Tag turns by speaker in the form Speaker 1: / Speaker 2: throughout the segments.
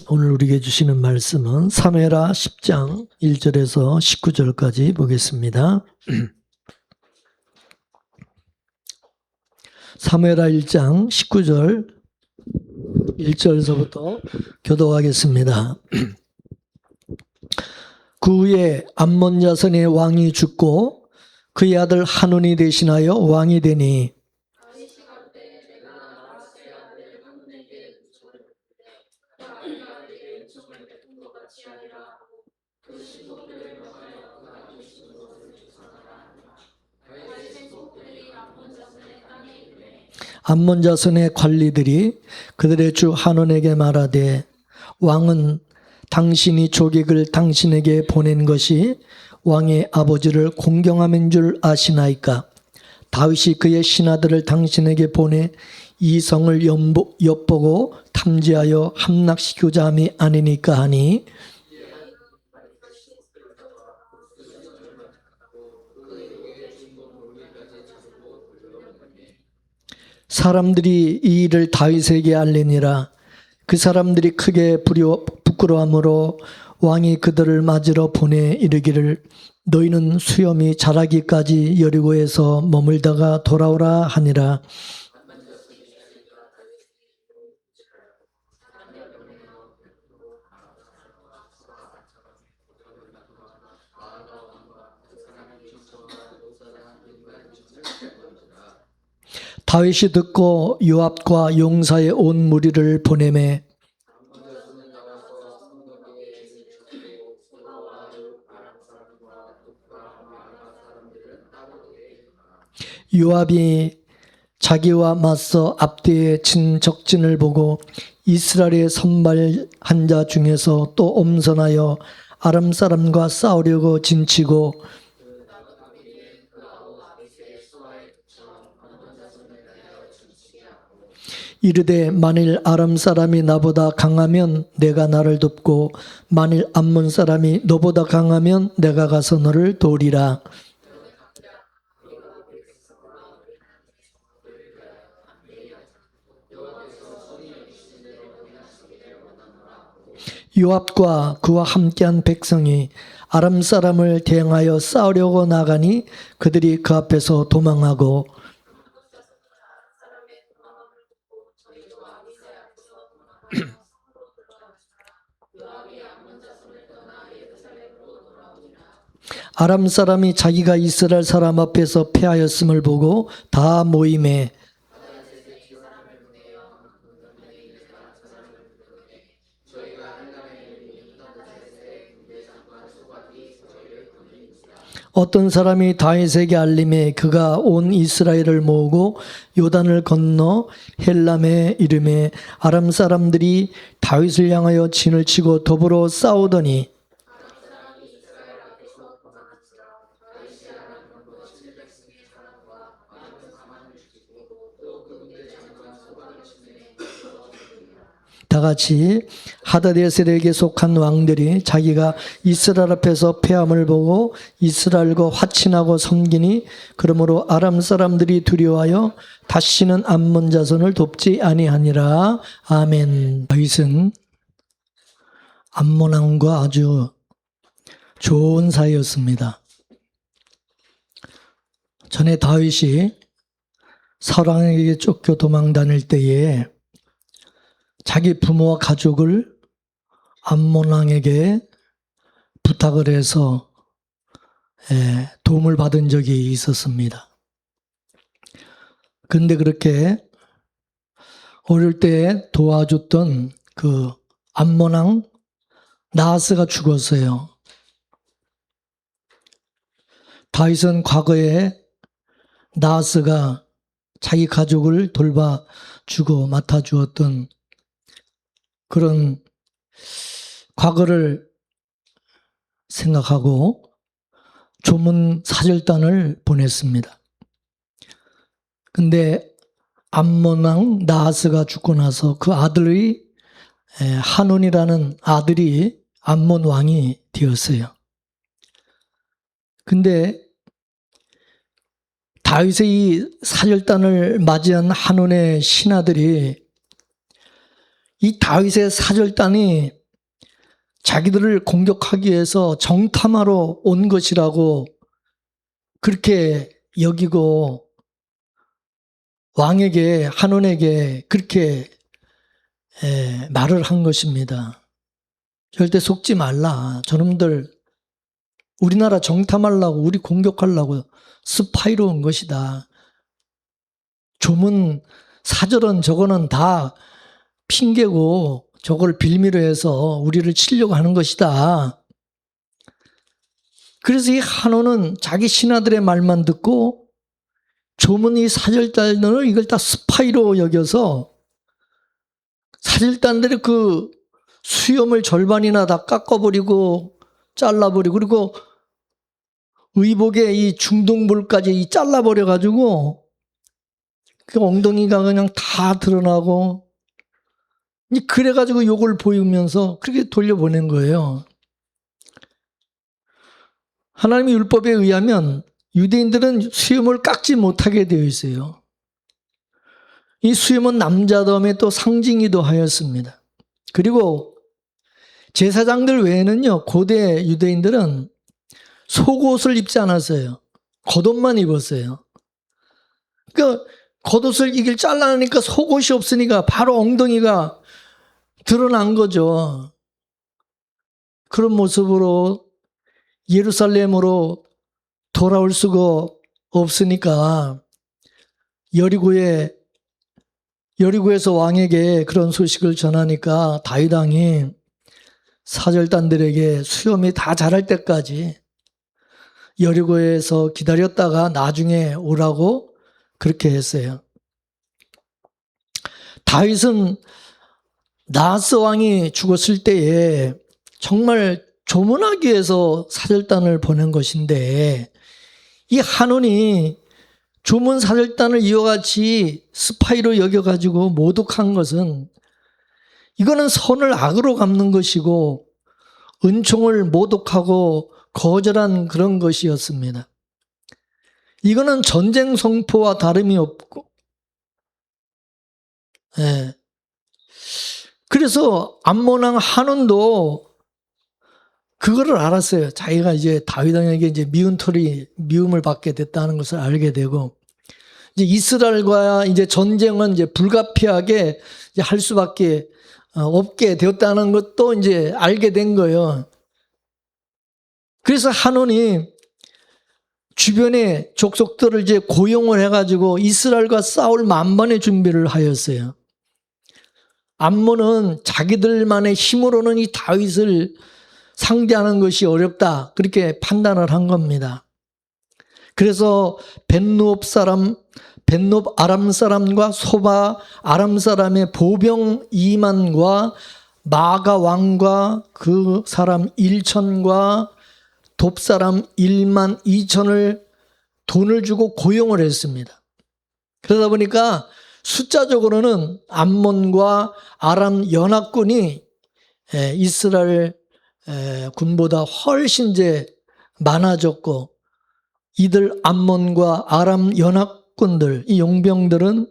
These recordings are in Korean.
Speaker 1: 오늘 우리에게 주시는 말씀은 사무엘하 10장 1절에서 19절까지 보겠습니다. 사무엘하 1장 19절 1절에서부터 교독하겠습니다. 그 후에 암몬 자손의 왕이 죽고 그의 아들 하논이 대신하여 왕이 되니 암몬 자손의 관리들이 그들의 주 하논에게 말하되 왕은 당신이 조객을 당신에게 보낸 것이 왕의 아버지를 공경함인 줄 아시나이까? 다윗이 그의 신하들을 당신에게 보내 이 성을 엿보고 탐지하여 함락시키고자 함이 아니니까 하니 사람들이 이 일을 다윗에게 알리니라. 그 사람들이 크게 부끄러움으로 왕이 그들을 맞으러 보내 이르기를 너희는 수염이 자라기까지 여리고에서 머물다가 돌아오라 하니라. 다윗이 듣고 요압과 용사의 온 무리를 보내매 요압이 자기와 맞서 앞뒤에 친 적진을 보고 이스라엘의 선발한 자 중에서 또 엄선하여 아람 사람과 싸우려고 진치고 이르되 만일 아람 사람이 나보다 강하면 내가 나를 돕고 만일 암몬 사람이 너보다 강하면 내가 가서 너를 도우리라. 요압과 그와 함께한 백성이 아람 사람을 대항하여 싸우려고 나가니 그들이 그 앞에서 도망하고 아람 사람이 자기가 이스라엘 사람 앞에서 패하였음을 보고 다 모임에 어떤 사람이 다윗에게 알림에 그가 온 이스라엘을 모으고 요단을 건너 헬람에 이르매 아람 사람들이 다윗을 향하여 진을 치고 더불어 싸우더니 다같이 하다데셀에게 속한 왕들이 자기가 이스라엘 앞에서 패함을 보고 이스라엘과 화친하고 섬기니 그러므로 아람 사람들이 두려워하여 다시는 암몬 자손을 돕지 아니하니라. 아멘. 다윗은 암몬 왕과 아주 좋은 사이였습니다. 전에 다윗이 사울 왕에게 쫓겨 도망 다닐 때에 자기 부모와 가족을 암몬 왕에게 부탁을 해서 도움을 받은 적이 있었습니다. 그런데 그렇게 어릴 때 도와줬던 그 암몬 왕 나하스가 죽었어요. 다윗은 과거에 나하스가 자기 가족을 돌봐주고 맡아주었던 그런 과거를 생각하고 조문 사절단을 보냈습니다. 근데 암몬 왕 나하스가 죽고 나서 그 아들의 하논이라는 아들이 암몬 왕이 되었어요. 근데 다윗의 이 사절단을 맞이한 하논의 신하들이 이 다윗의 사절단이 자기들을 공격하기 위해서 정탐하러 온 것이라고 그렇게 여기고 왕에게, 한온에게 그렇게 말을 한 것입니다. 절대 속지 말라. 저놈들 우리나라 정탐하려고, 우리 공격하려고 스파이로 온 것이다. 조문 사절은 저거는 다 핑계고 저걸 빌미로 해서 우리를 치려고 하는 것이다. 그래서 이 한온은 자기 신하들의 말만 듣고 조문 이 사절단을 이걸 다 스파이로 여겨서 사절단들의 그 수염을 절반이나 다 깎아버리고 잘라버리고 그리고 의복의 이 중둥부까지 이 잘라버려가지고 그 엉덩이가 그냥 다 드러나고 그래가지고 욕을 보이면서 그렇게 돌려보낸 거예요. 하나님의 율법에 의하면 유대인들은 수염을 깎지 못하게 되어 있어요. 이 수염은 남자됨의 또 상징이기도 하였습니다. 그리고 제사장들 외에는요, 고대 유대인들은 속옷을 입지 않았어요. 겉옷만 입었어요. 그러니까 겉옷을 이길 잘라내니까 속옷이 없으니까 바로 엉덩이가 드러난 거죠. 그런 모습으로 예루살렘으로 돌아올 수가 없으니까 여리고에서 왕에게 그런 소식을 전하니까 다윗 왕이 사절단들에게 수염이 다 자랄 때까지 여리고에서 기다렸다가 나중에 오라고 그렇게 했어요. 다윗은 나하스 왕이 죽었을 때에 정말 조문하기 위해서 사절단을 보낸 것인데 이 한온이 조문 사절단을 이와 같이 스파이로 여겨가지고 모독한 것은 이거는 선을 악으로 갚는 것이고 은총을 모독하고 거절한 그런 것이었습니다. 이거는 전쟁 선포와 다름이 없고 그래서 암몬 왕 한온도 그거를 알았어요. 자기가 이제 다윗 왕에게 이제 미움을 받게 됐다는 것을 알게 되고, 이제 이스라엘과 이제 전쟁은 이제 불가피하게 이제 할 수밖에 없게 되었다는 것도 이제 알게 된 거예요. 그래서 한온이 주변의 족속들을 이제 고용을 해가지고 이스라엘과 싸울 만반의 준비를 하였어요. 암몬은 자기들만의 힘으로는 이 다윗을 상대하는 것이 어렵다. 그렇게 판단을 한 겁니다. 그래서 벤누업 아람 사람과 소바 아람 사람의 보병 2만과 마가 왕과 그 사람 1천과 돕 사람 1만 2천을 돈을 주고 고용을 했습니다. 그러다 보니까 숫자적으로는 암몬과 아람 연합군이 이스라엘 군보다 훨씬 이제 많아졌고, 이들 암몬과 아람 연합군들, 이 용병들은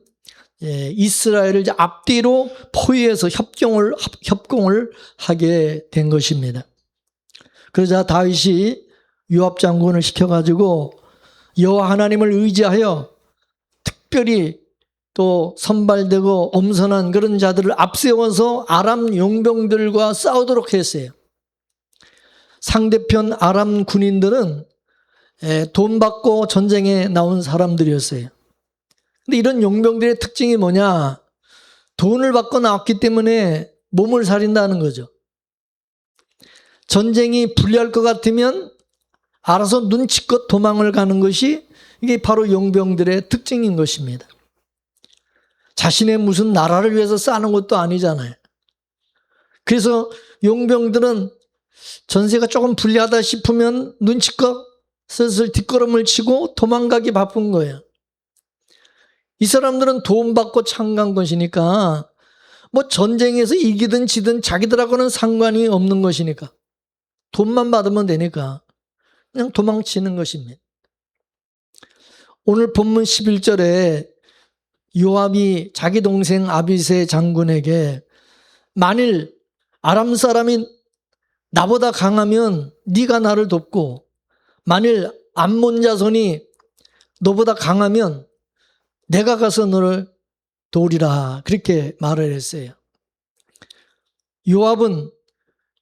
Speaker 1: 이스라엘을 이제 앞뒤로 포위해서 협공을 하게 된 것입니다. 그러자 다윗이 요압 장군을 시켜가지고 여호와 하나님을 의지하여 특별히 또 선발되고 엄선한 그런 자들을 앞세워서 아람 용병들과 싸우도록 했어요. 상대편 아람 군인들은 돈 받고 전쟁에 나온 사람들이었어요. 근데 이런 용병들의 특징이 뭐냐? 돈을 받고 나왔기 때문에 몸을 사린다는 거죠. 전쟁이 불리할 것 같으면 알아서 눈치껏 도망을 가는 것이 이게 바로 용병들의 특징인 것입니다. 자신의 무슨 나라를 위해서 싸는 것도 아니잖아요. 그래서 용병들은 전세가 조금 불리하다 싶으면 눈치껏 슬슬 뒷걸음을 치고 도망가기 바쁜 거예요. 이 사람들은 돈 받고 참가한 것이니까 뭐 전쟁에서 이기든 지든 자기들하고는 상관이 없는 것이니까 돈만 받으면 되니까 그냥 도망치는 것입니다. 오늘 본문 11절에 요압이 자기 동생 아비새 장군에게 만일 아람 사람이 나보다 강하면 네가 나를 돕고, 만일 암몬 자손이 너보다 강하면 내가 가서 너를 도우리라. 그렇게 말을 했어요. 요압은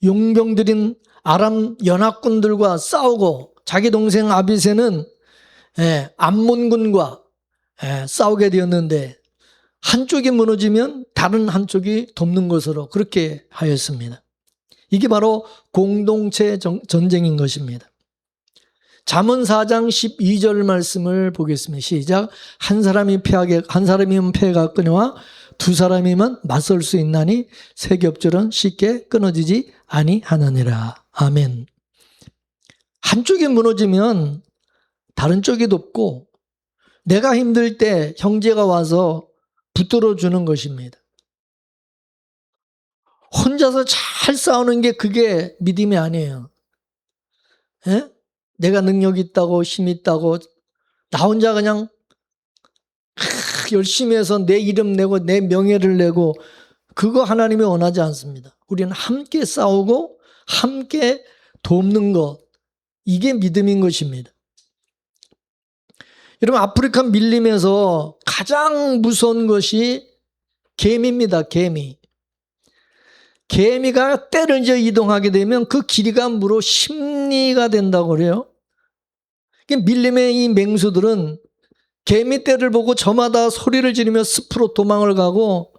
Speaker 1: 용병들인 아람 연합군들과 싸우고, 자기 동생 아비새는 암몬군과 싸우게 되었는데, 한쪽이 무너지면 다른 한쪽이 돕는 것으로 그렇게 하였습니다. 이게 바로 공동체 전쟁인 것입니다. 잠언 4장 12절 말씀을 보겠습니다. 시작. 한 사람이면 패가 끊어와 두 사람이면 맞설 수 있나니 세 겹줄은 쉽게 끊어지지 아니하느니라. 아멘. 한쪽이 무너지면 다른 쪽이 돕고, 내가 힘들 때 형제가 와서 붙들어 주는 것입니다. 혼자서 잘 싸우는 게 그게 믿음이 아니에요. 에? 내가 능력 있다고 힘 있다고 나 혼자 그냥 열심히 해서 내 이름 내고 내 명예를 내고, 그거 하나님이 원하지 않습니다. 우리는 함께 싸우고 함께 돕는 것, 이게 믿음인 것입니다. 여러분, 아프리카 밀림에서 가장 무서운 것이 개미입니다. 개미가 떼를 이제 이동하게 되면 그 길이가 무려 10리가 된다고 그래요. 밀림의 이 맹수들은 개미 떼를 보고 저마다 소리를 지르며 숲으로 도망을 가고,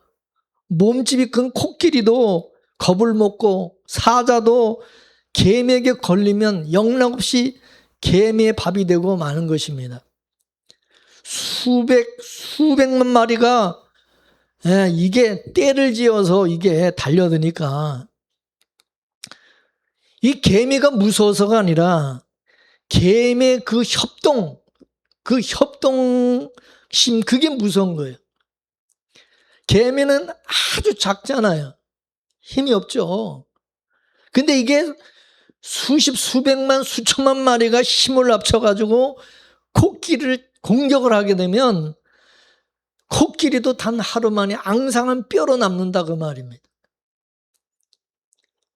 Speaker 1: 몸집이 큰 코끼리도 겁을 먹고, 사자도 개미에게 걸리면 영락없이 개미의 밥이 되고 마는 것입니다. 수백만 마리가 이게 떼를 지어서 이게 달려드니까, 이 개미가 무서워서가 아니라 개미의 그 협동심, 그게 무서운 거예요. 개미는 아주 작잖아요. 힘이 없죠. 근데 이게 수백만, 수천만 마리가 힘을 합쳐가지고 코끼리를 공격을 하게 되면 코끼리도 단 하루 만에 앙상한 뼈로 남는다, 그 말입니다.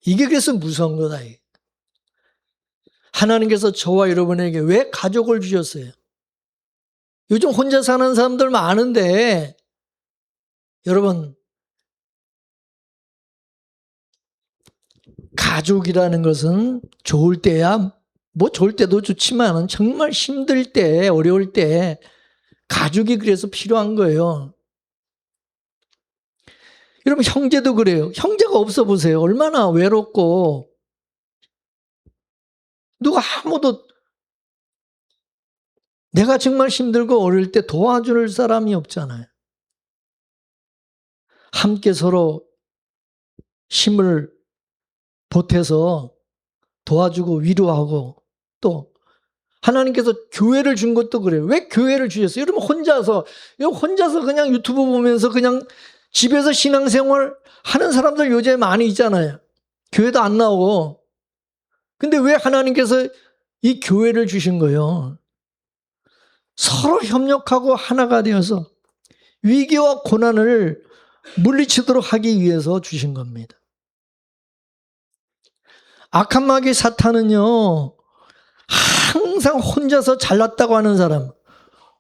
Speaker 1: 이게 그래서 무서운 거다. 하나님께서 저와 여러분에게 왜 가족을 주셨어요? 요즘 혼자 사는 사람들 많은데, 여러분, 가족이라는 것은 좋을 때야, 뭐 좋을 때도 좋지만 정말 힘들 때, 어려울 때 가족이 그래서 필요한 거예요. 여러분, 형제도 그래요. 형제가 없어 보세요. 얼마나 외롭고, 누가 아무도, 내가 정말 힘들고 어릴 때 도와줄 사람이 없잖아요. 함께 서로 힘을 보태서 도와주고 위로하고, 또 하나님께서 교회를 준 것도 그래요. 왜 교회를 주셨어요? 여러분, 혼자서 그냥 유튜브 보면서 그냥 집에서 신앙생활 하는 사람들 요즘에 많이 있잖아요. 교회도 안 나오고. 근데 왜 하나님께서 이 교회를 주신 거예요? 서로 협력하고 하나가 되어서 위기와 고난을 물리치도록 하기 위해서 주신 겁니다. 악한 마귀 사탄은요, 항상 혼자서 잘났다고 하는 사람,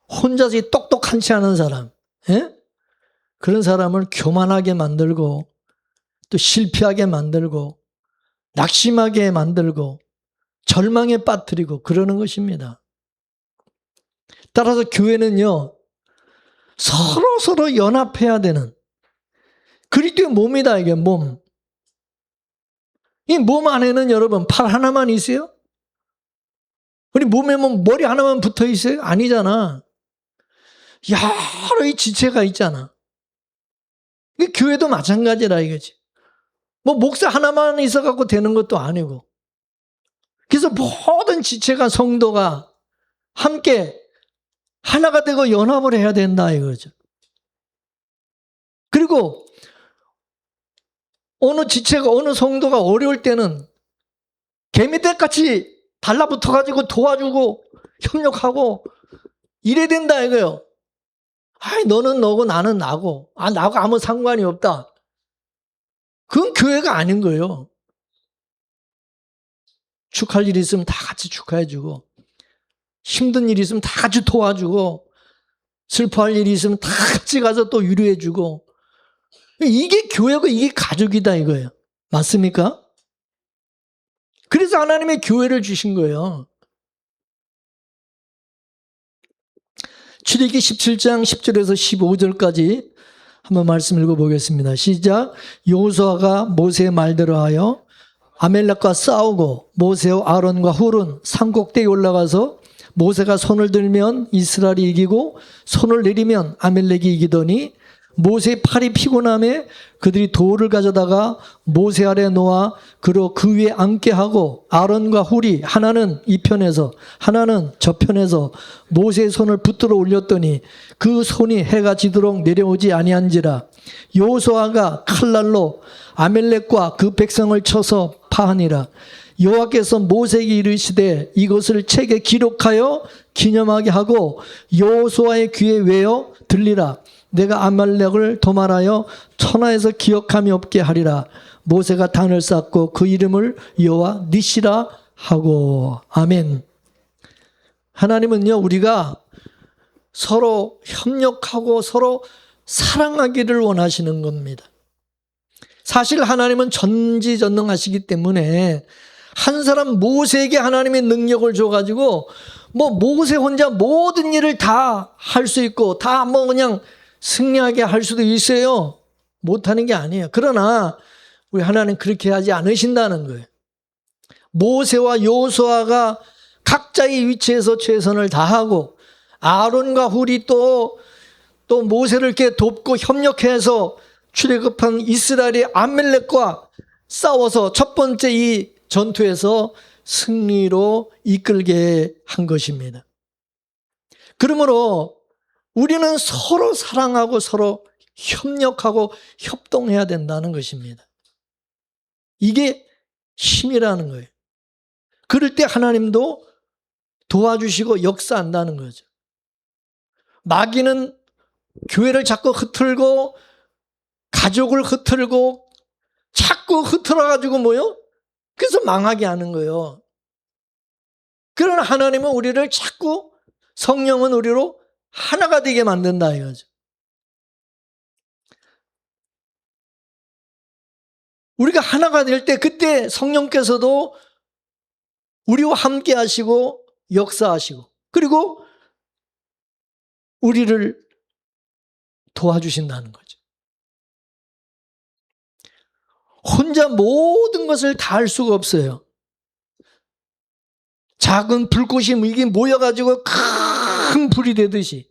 Speaker 1: 혼자서 똑똑한 체 하는 사람, 그런 사람을 교만하게 만들고, 또 실패하게 만들고, 낙심하게 만들고, 절망에 빠뜨리고 그러는 것입니다. 따라서 교회는요, 서로 연합해야 되는, 그리스도의 몸이다. 이게 몸. 이 몸 안에는 여러분 팔 하나만 있어요? 우리 몸에 뭐 머리 하나만 붙어 있어요? 아니잖아. 여러 이 지체가 있잖아. 이 교회도 마찬가지라 이거지. 뭐 목사 하나만 있어갖고 되는 것도 아니고. 그래서 모든 지체가, 성도가 함께 하나가 되고 연합을 해야 된다 이거죠. 그리고 어느 지체가, 어느 성도가 어려울 때는 개미떼같이 달라붙어가지고 도와주고 협력하고 이래야 된다 이거요. 아이, 너는 너고 나는 나고, 나하고 아무 상관이 없다. 그건 교회가 아닌 거예요. 축하할 일이 있으면 다 같이 축하해주고, 힘든 일이 있으면 다 같이 도와주고, 슬퍼할 일이 있으면 다 같이 가서 또 위로해주고, 이게 교회고 이게 가족이다 이거예요. 맞습니까? 그래서 하나님의 교회를 주신 거예요. 출애굽기 17장 10절에서 15절까지 한번 말씀 읽어보겠습니다. 시작. 여호수아가 모세의 말대로 하여 아멜렉과 싸우고 모세와 아론과 훌은 산 꼭대기에 올라가서 모세가 손을 들면 이스라엘이 이기고 손을 내리면 아멜렉이 이기더니 모세의 팔이 피곤함에 그들이 돌을 가져다가 모세 아래 놓아 그로 그 위에 앉게 하고 아론과 훌이 하나는 이 편에서 하나는 저 편에서 모세의 손을 붙들어 올렸더니 그 손이 해가 지도록 내려오지 아니한지라. 여호수아가 칼날로 아멜렉과 그 백성을 쳐서 파하니라. 여호와께서 모세에게 이르시되 이것을 책에 기록하여 기념하게 하고 여호수아의 귀에 외어 들리라. 내가 아말렉을 도말하여 천하에서 기억함이 없게 하리라. 모세가 단을 쌓고 그 이름을 여호와 니시라 하고. 아멘. 하나님은요, 우리가 서로 협력하고 서로 사랑하기를 원하시는 겁니다. 사실 하나님은 전지전능하시기 때문에 한 사람 모세에게 하나님의 능력을 줘가지고 뭐 모세 혼자 모든 일을 다 할 수 있고 다 뭐 그냥 승리하게 할 수도 있어요. 못하는 게 아니에요. 그러나 우리 하나님 그렇게 하지 않으신다는 거예요. 모세와 여호수아가 각자의 위치에서 최선을 다하고 아론과 훌이 또 모세를 이렇게 돕고 협력해서 출애굽한 이스라엘의 아멜렉과 싸워서 첫 번째 이 전투에서 승리로 이끌게 한 것입니다. 그러므로 우리는 서로 사랑하고 서로 협력하고 협동해야 된다는 것입니다. 이게 힘이라는 거예요. 그럴 때 하나님도 도와주시고 역사한다는 거죠. 마귀는 교회를 자꾸 흐트러고 가족을 흐트러고 자꾸 흐트러가지고 뭐요? 그래서 망하게 하는 거예요. 그러나 하나님은 우리를 자꾸 성령은 우리로 하나가 되게 만든다 이거죠. 우리가 하나가 될 때 그때 성령께서도 우리와 함께 하시고 역사하시고 그리고 우리를 도와주신다는 거죠. 혼자 모든 것을 다 할 수가 없어요. 작은 불꽃이 이게 모여가지고 큰 불이 되듯이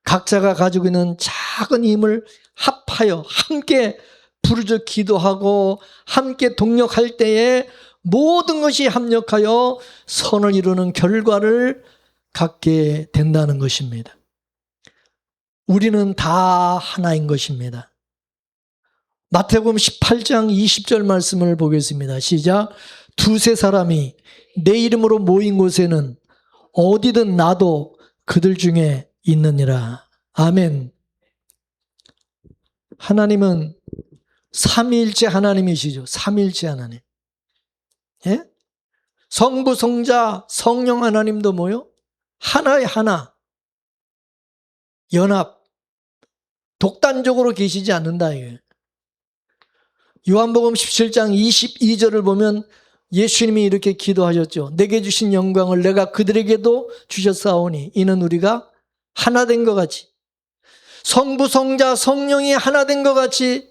Speaker 1: 각자가 가지고 있는 작은 힘을 합하여 함께 부르짖어 기도하고 함께 동력할 때에 모든 것이 합력하여 선을 이루는 결과를 갖게 된다는 것입니다. 우리는 다 하나인 것입니다. 마태복음 18장 20절 말씀을 보겠습니다. 시작. 두세 사람이 내 이름으로 모인 곳에는 어디든 나도 그들 중에 있느니라. 아멘. 하나님은 삼위일체 하나님이시죠. 삼위일체 하나님. 예? 성부, 성자, 성령 하나님도 뭐요? 하나의 하나. 연합. 독단적으로 계시지 않는다 이거예요. 요한복음 17장 22절을 보면 예수님이 이렇게 기도하셨죠. 내게 주신 영광을 내가 그들에게도 주셨사오니 이는 우리가 하나 된 것 같이 성부, 성자, 성령이 하나 된 것 같이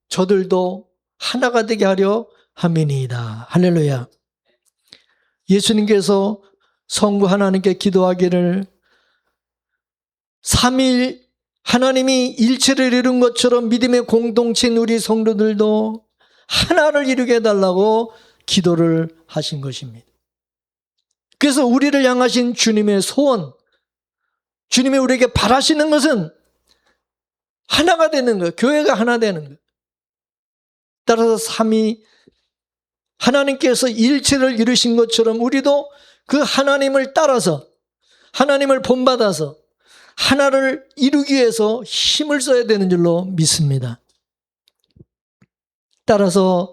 Speaker 1: 저들도 하나가 되게 하려 함이니이다. 할렐루야. 예수님께서 성부 하나님께 기도하기를 삼일 하나님이 일체를 이룬 것처럼 믿음의 공동체인 우리 성도들도 하나를 이루게 해달라고 기도를 하신 것입니다. 그래서 우리를 향하신 주님의 소원, 주님이 우리에게 바라시는 것은 하나가 되는 거예요. 교회가 하나 되는 거예요. 따라서 삼위 하나님께서 일체를 이루신 것처럼 우리도 그 하나님을 따라서 하나님을 본받아서 하나를 이루기 위해서 힘을 써야 되는 줄로 믿습니다. 따라서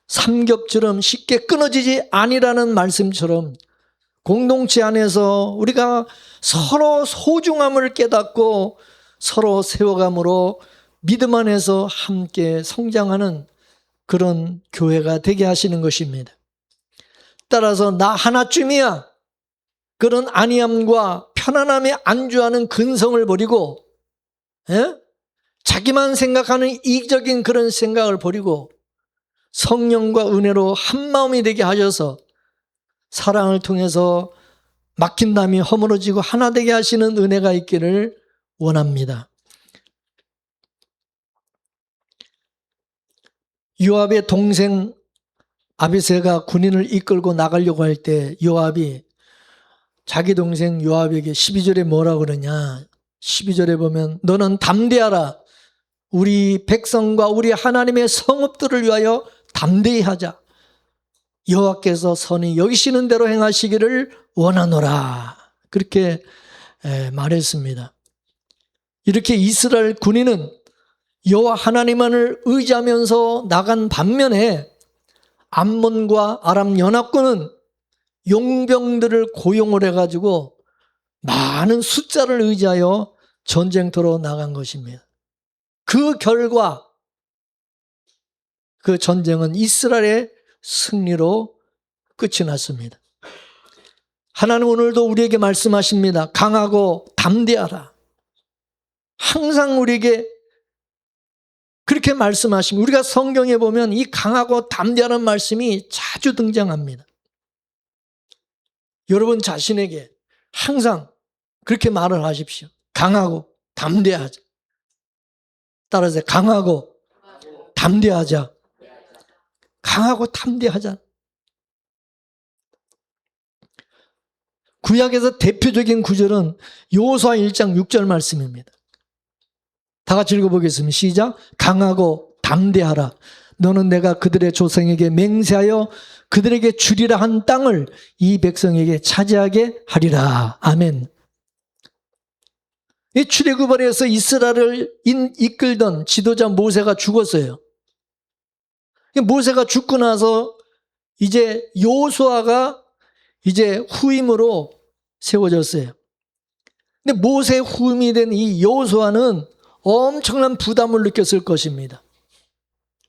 Speaker 1: 삼겹처럼 쉽게 끊어지지 아니라는 말씀처럼 공동체 안에서 우리가 서로 소중함을 깨닫고 서로 세워감으로 믿음 안에서 함께 성장하는 그런 교회가 되게 하시는 것입니다. 따라서 나 하나쯤이야 그런 안이함과 편안함에 안주하는 근성을 버리고 자기만 생각하는 이기적인 그런 생각을 버리고 성령과 은혜로 한마음이 되게 하셔서 사랑을 통해서 막힌 담이 허물어지고 하나 되게 하시는 은혜가 있기를 원합니다. 요압의 동생 아비새가 군인을 이끌고 나가려고 할 때 요압이 자기 동생 요압에게 12절에 뭐라 그러냐, 12절에 보면 너는 담대하라, 우리 백성과 우리 하나님의 성읍들을 위하여 담대히 하자, 여호와께서 선히 여기시는 대로 행하시기를 원하노라, 그렇게 말했습니다. 이렇게 이스라엘 군인은 여호와 하나님만을 의지하면서 나간 반면에 암몬과 아람 연합군은 용병들을 고용을 해가지고 많은 숫자를 의지하여 전쟁터로 나간 것입니다. 그 결과 그 전쟁은 이스라엘의 승리로 끝이 났습니다. 하나님 오늘도 우리에게 말씀하십니다. 강하고 담대하라. 항상 우리에게 그렇게 말씀하십니다. 우리가 성경에 보면 이 강하고 담대하는 말씀이 자주 등장합니다. 여러분 자신에게 항상 그렇게 말을 하십시오. 강하고 담대하자. 따라서 강하고 담대하자. 강하고 담대하자. 구약에서 대표적인 구절은 여호수아 1장 6절 말씀입니다. 다 같이 읽어보겠습니다. 시작. 강하고 담대하라. 너는 내가 그들의 조상에게 맹세하여 그들에게 주리라 한 땅을 이 백성에게 차지하게 하리라. 아멘. 이 출애굽에서 이스라엘을 이끌던 지도자 모세가 죽었어요. 모세가 죽고 나서 이제 여호수아가 이제 후임으로 세워졌어요. 근데 모세의 후임이 된 이 여호수아는 엄청난 부담을 느꼈을 것입니다.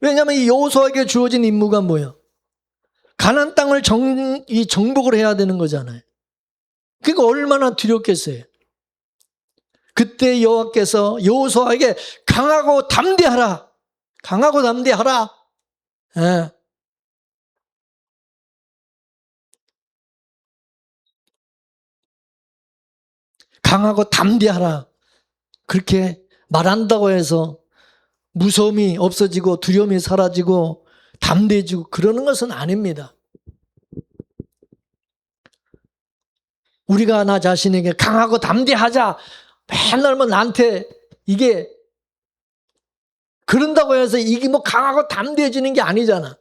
Speaker 1: 왜냐하면 이 여호수아에게 주어진 임무가 뭐예요? 가나안 땅을 정복을 해야 되는 거잖아요. 그러니까 얼마나 두렵겠어요. 그때 여호와께서 여호수아에게 강하고 담대하라. 강하고 담대하라. 예. 강하고 담대하라. 그렇게 말한다고 해서 무서움이 없어지고 두려움이 사라지고 담대해지고 그러는 것은 아닙니다. 우리가 나 자신에게 강하고 담대하자 맨날 뭐 나한테 이게 그런다고 해서 이게 뭐 강하고 담대해지는 게 아니잖아.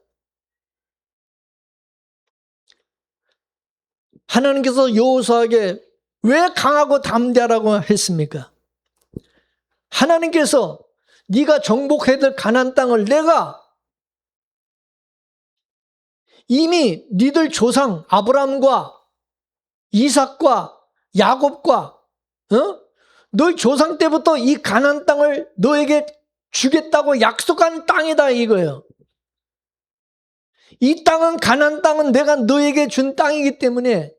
Speaker 1: 하나님께서 여호수아에게 왜 강하고 담대하라고 했습니까? 하나님께서 네가 정복해야 될 가나안 땅을 내가 이미 니들 조상 아브라함과 이삭과 야곱과 너희 조상 때부터 이 가나안 땅을 너에게 주겠다고 약속한 땅이다 이거예요. 이 땅은 가나안 땅은 내가 너에게 준 땅이기 때문에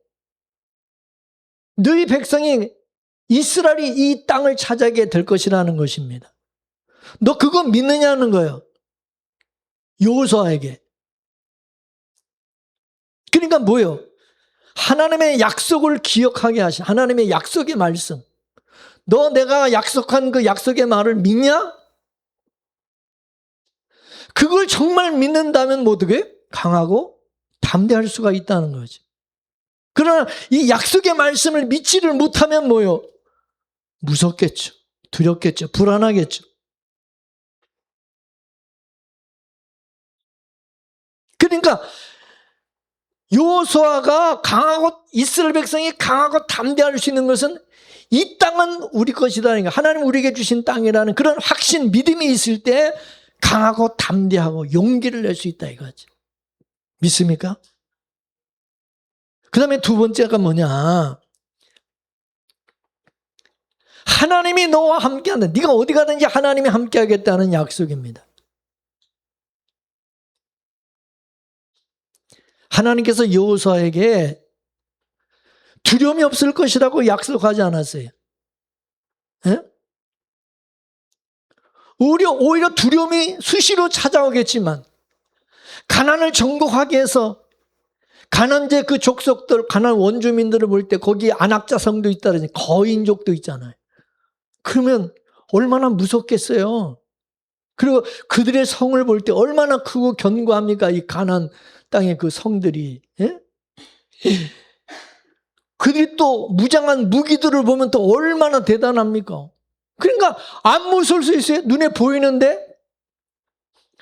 Speaker 1: 너희 백성이 이스라엘이 이 땅을 차지하게 될 것이라는 것입니다. 너 그거 믿느냐는 거예요. 여호수아에게. 그러니까 뭐예요? 하나님의 약속을 기억하게 하신 하나님의 약속의 말씀. 너 내가 약속한 그 약속의 말을 믿냐? 그걸 정말 믿는다면 어떻게? 강하고 담대할 수가 있다는 거죠. 그러나 이 약속의 말씀을 믿지를 못하면 뭐예요? 무섭겠죠. 두렵겠죠. 불안하겠죠. 그러니까 여호수아가 강하고 이스라엘 백성이 강하고 담대할 수 있는 것은 이 땅은 우리 것이다. 하나님 우리에게 주신 땅이라는 그런 확신, 믿음이 있을 때 강하고 담대하고 용기를 낼 수 있다 이거지. 믿습니까? 그 다음에 두 번째가 뭐냐? 하나님이 너와 함께한다. 네가 어디 가든지 하나님이 함께하겠다는 약속입니다. 하나님께서 여호수아에게 두려움이 없을 것이라고 약속하지 않았어요. 예? 오히려 두려움이 수시로 찾아오겠지만 가나안을 정복하기 위해서 가나안제 그 족속들, 가나안 원주민들을 볼 때 거기 안악자성도 있다든지 거인족도 있잖아요. 그러면 얼마나 무섭겠어요. 그리고 그들의 성을 볼 때 얼마나 크고 견고합니까? 이 가나안 땅의 그 성들이. 예? 그들이 또 무장한 무기들을 보면 또 얼마나 대단합니까? 그러니까 안 무서울 수 있어요. 눈에 보이는데.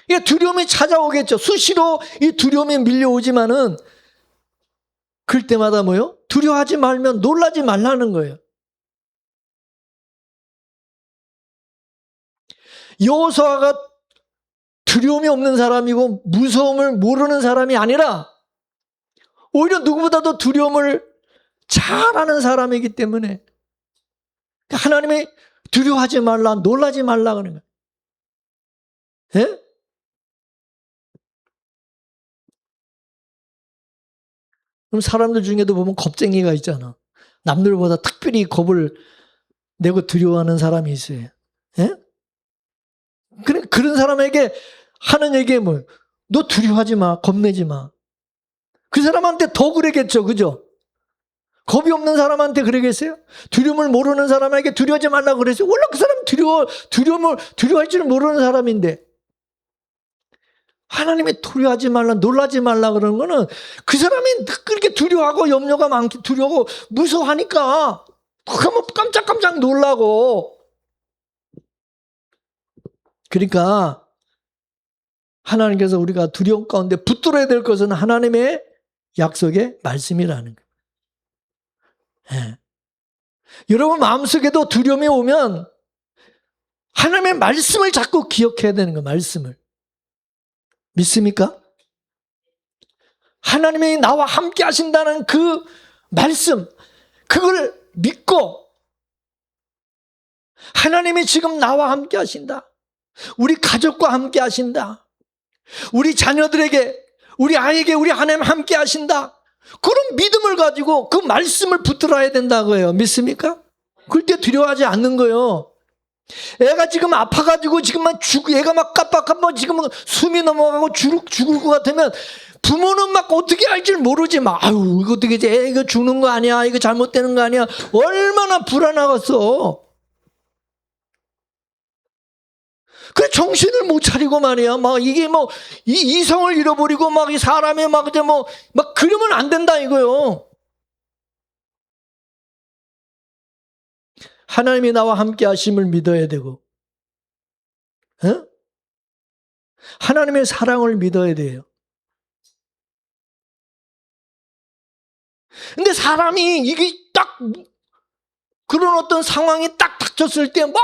Speaker 1: 이게 두려움이 찾아오겠죠. 수시로 이 두려움이 밀려오지만은 그럴 때마다 뭐요? 두려워하지 말면 놀라지 말라는 거예요. 여호수아가 두려움이 없는 사람이고 무서움을 모르는 사람이 아니라 오히려 누구보다도 두려움을 잘 아는 사람이기 때문에 하나님이 두려워하지 말라, 놀라지 말라 그러는 거예요. 예? 그럼 사람들 중에도 보면 겁쟁이가 있잖아. 남들보다 특별히 겁을 내고 두려워하는 사람이 있어요. 예? 그런 사람에게 하는 얘기가 뭐예요? 너 두려워하지 마, 겁내지 마. 그 사람한테 더 그러겠죠, 그죠? 겁이 없는 사람한테 그러겠어요? 두려움을 모르는 사람에게 두려워하지 말라고 그랬어요? 원래 그 사람 두려워할 줄은 모르는 사람인데. 하나님이 두려워하지 말라, 놀라지 말라 그러는 거는 그 사람이 그렇게 두려워하고 염려가 많기, 두려워하고 무서워하니까 그러면 깜짝깜짝 놀라고. 그러니까 하나님께서 우리가 두려움 가운데 붙들어야 될 것은 하나님의 약속의 말씀이라는 거예요. 예. 여러분 마음속에도 두려움이 오면 하나님의 말씀을 자꾸 기억해야 되는 거예요. 말씀을. 믿습니까? 하나님이 나와 함께 하신다는 그 말씀, 그걸 믿고 하나님이 지금 나와 함께 하신다. 우리 가족과 함께 하신다. 우리 자녀들에게, 우리 아이에게 우리 하나님 함께 하신다. 그런 믿음을 가지고 그 말씀을 붙들어야 된다고요. 믿습니까? 그럴 때 두려워하지 않는 거예요. 애가 지금 아파가지고 애가 막 깜빡깜빡 지금 숨이 넘어가고 죽을 것 같으면 부모는 막 어떻게 할 줄 모르지. 막, 아유, 이거 어떻게 해? 이거 죽는 거 아니야? 이거 잘못되는 거 아니야? 얼마나 불안하겠어. 그 정신을 못 차리고 말이야. 막 이게 뭐 이성을 잃어버리고 막 이 사람이 막 이제 막 그러면 안 된다 이거요. 하나님이 나와 함께 하심을 믿어야 되고, 에? 하나님의 사랑을 믿어야 돼요. 근데 사람이 이게 딱 그런 어떤 상황이 딱 닥쳤을 때 막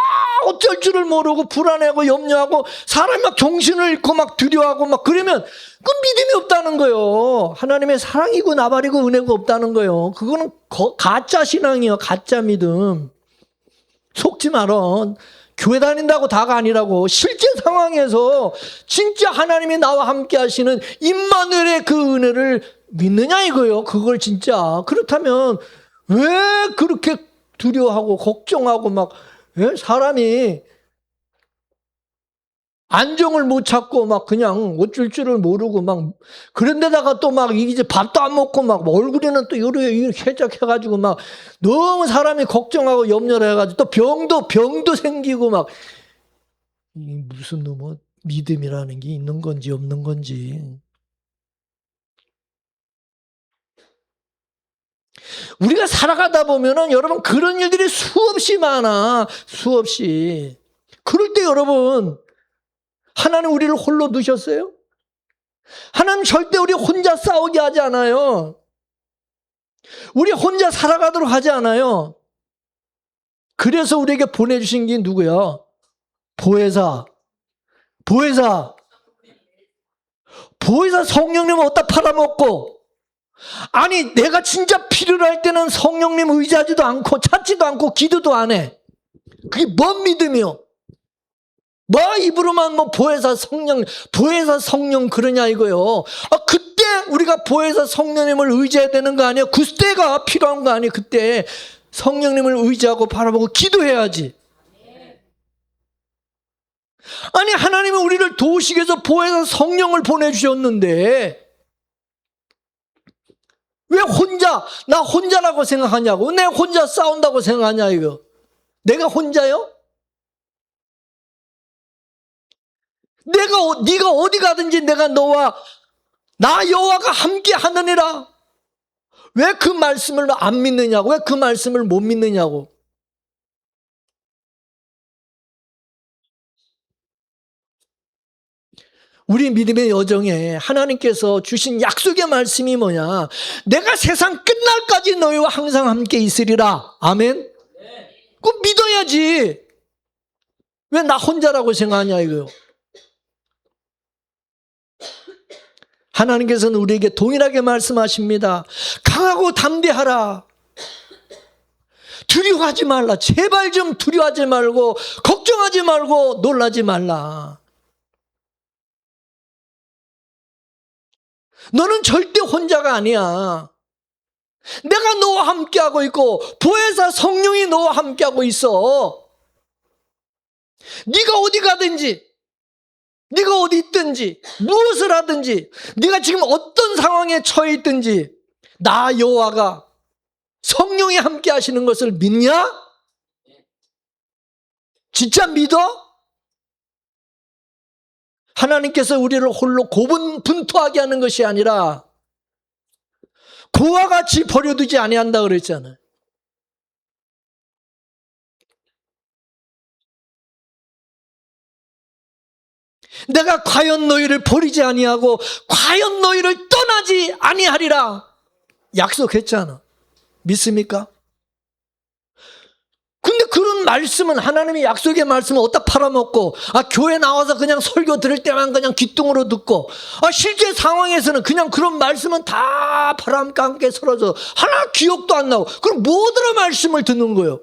Speaker 1: 어쩔 줄을 모르고 불안해하고 염려하고 사람이 막 정신을 잃고 막 두려워하고 막 그러면 그건 믿음이 없다는 거예요. 하나님의 사랑이고 나발이고 은혜가 없다는 거예요. 그거는 가짜 신앙이에요. 가짜 믿음. 속지 말어. 교회 다닌다고 다가 아니라고. 실제 상황에서 진짜 하나님이 나와 함께 하시는 임마누엘의 그 은혜를 믿느냐 이거예요. 그걸 진짜. 그렇다면 왜 그렇게 두려워하고 걱정하고 막 사람이 안정을 못 찾고 막 그냥 어쩔 줄을 모르고 막 그런데다가 또 막 이제 밥도 안 먹고 막 얼굴에는 또 이렇게 해적해가지고 막 너무 사람이 걱정하고 염려를 해가지고 또 병도 생기고 막 무슨 뭐 믿음이라는 게 있는 건지 없는 건지. 우리가 살아가다 보면은 여러분 그런 일들이 수없이 많아. 수없이. 그럴 때 여러분 하나님 우리를 홀로 두셨어요? 하나님 절대 우리 혼자 싸우게 하지 않아요. 우리 혼자 살아가도록 하지 않아요. 그래서 우리에게 보내주신 게 누구야? 보혜사, 보혜사 성령님 어디다 팔아먹고, 아니 내가 진짜 필요로 할 때는 성령님 의지하지도 않고 찾지도 않고 기도도 안 해. 그게 뭔 믿음이요? 뭐 입으로만 뭐 보혜사 성령 그러냐 이거요. 그때 우리가 보혜사 성령님을 의지해야 되는 거 아니에요? 그때가 필요한 거 아니에요? 그때 성령님을 의지하고 바라보고 기도해야지. 아니 하나님은 우리를 도우시기 위해서 보혜사 성령을 보내주셨는데 왜 나 혼자라고 생각하냐고. 내 혼자 싸운다고 생각하냐 이거. 내가 혼자요? 네가 어디 가든지 내가 너와 나 여호와가 함께 하느니라. 왜 그 말씀을 안 믿느냐고. 왜 그 말씀을 못 믿느냐고. 우리 믿음의 여정에 하나님께서 주신 약속의 말씀이 뭐냐. 내가 세상 끝날까지 너희와 항상 함께 있으리라. 아멘. 그거 믿어야지. 왜 나 혼자라고 생각하냐 이거요. 하나님께서는 우리에게 동일하게 말씀하십니다. 강하고 담대하라. 두려워하지 말라. 제발 좀 두려워하지 말고 걱정하지 말고 놀라지 말라. 너는 절대 혼자가 아니야. 내가 너와 함께하고 있고 보혜사 성령이 너와 함께하고 있어. 네가 어디 가든지, 네가 어디 있든지, 무엇을 하든지, 네가 지금 어떤 상황에 처해 있든지 나 여호와가 성령이 함께 하시는 것을 믿냐? 진짜 믿어? 하나님께서 우리를 홀로 고분분투하게 하는 것이 아니라 고와 같이 버려두지 아니한다 그랬잖아요. 내가 과연 너희를 버리지 아니하고 과연 너희를 떠나지 아니하리라 약속했잖아. 믿습니까? 근데 그런 말씀은, 하나님의 약속의 말씀은 어디다 팔아먹고, 교회 나와서 그냥 설교 들을 때만 그냥 귓등으로 듣고, 실제 상황에서는 그냥 그런 말씀은 다 바람과 함께 사라져 하나 기억도 안 나고, 그럼 뭐더러 말씀을 듣는 거예요?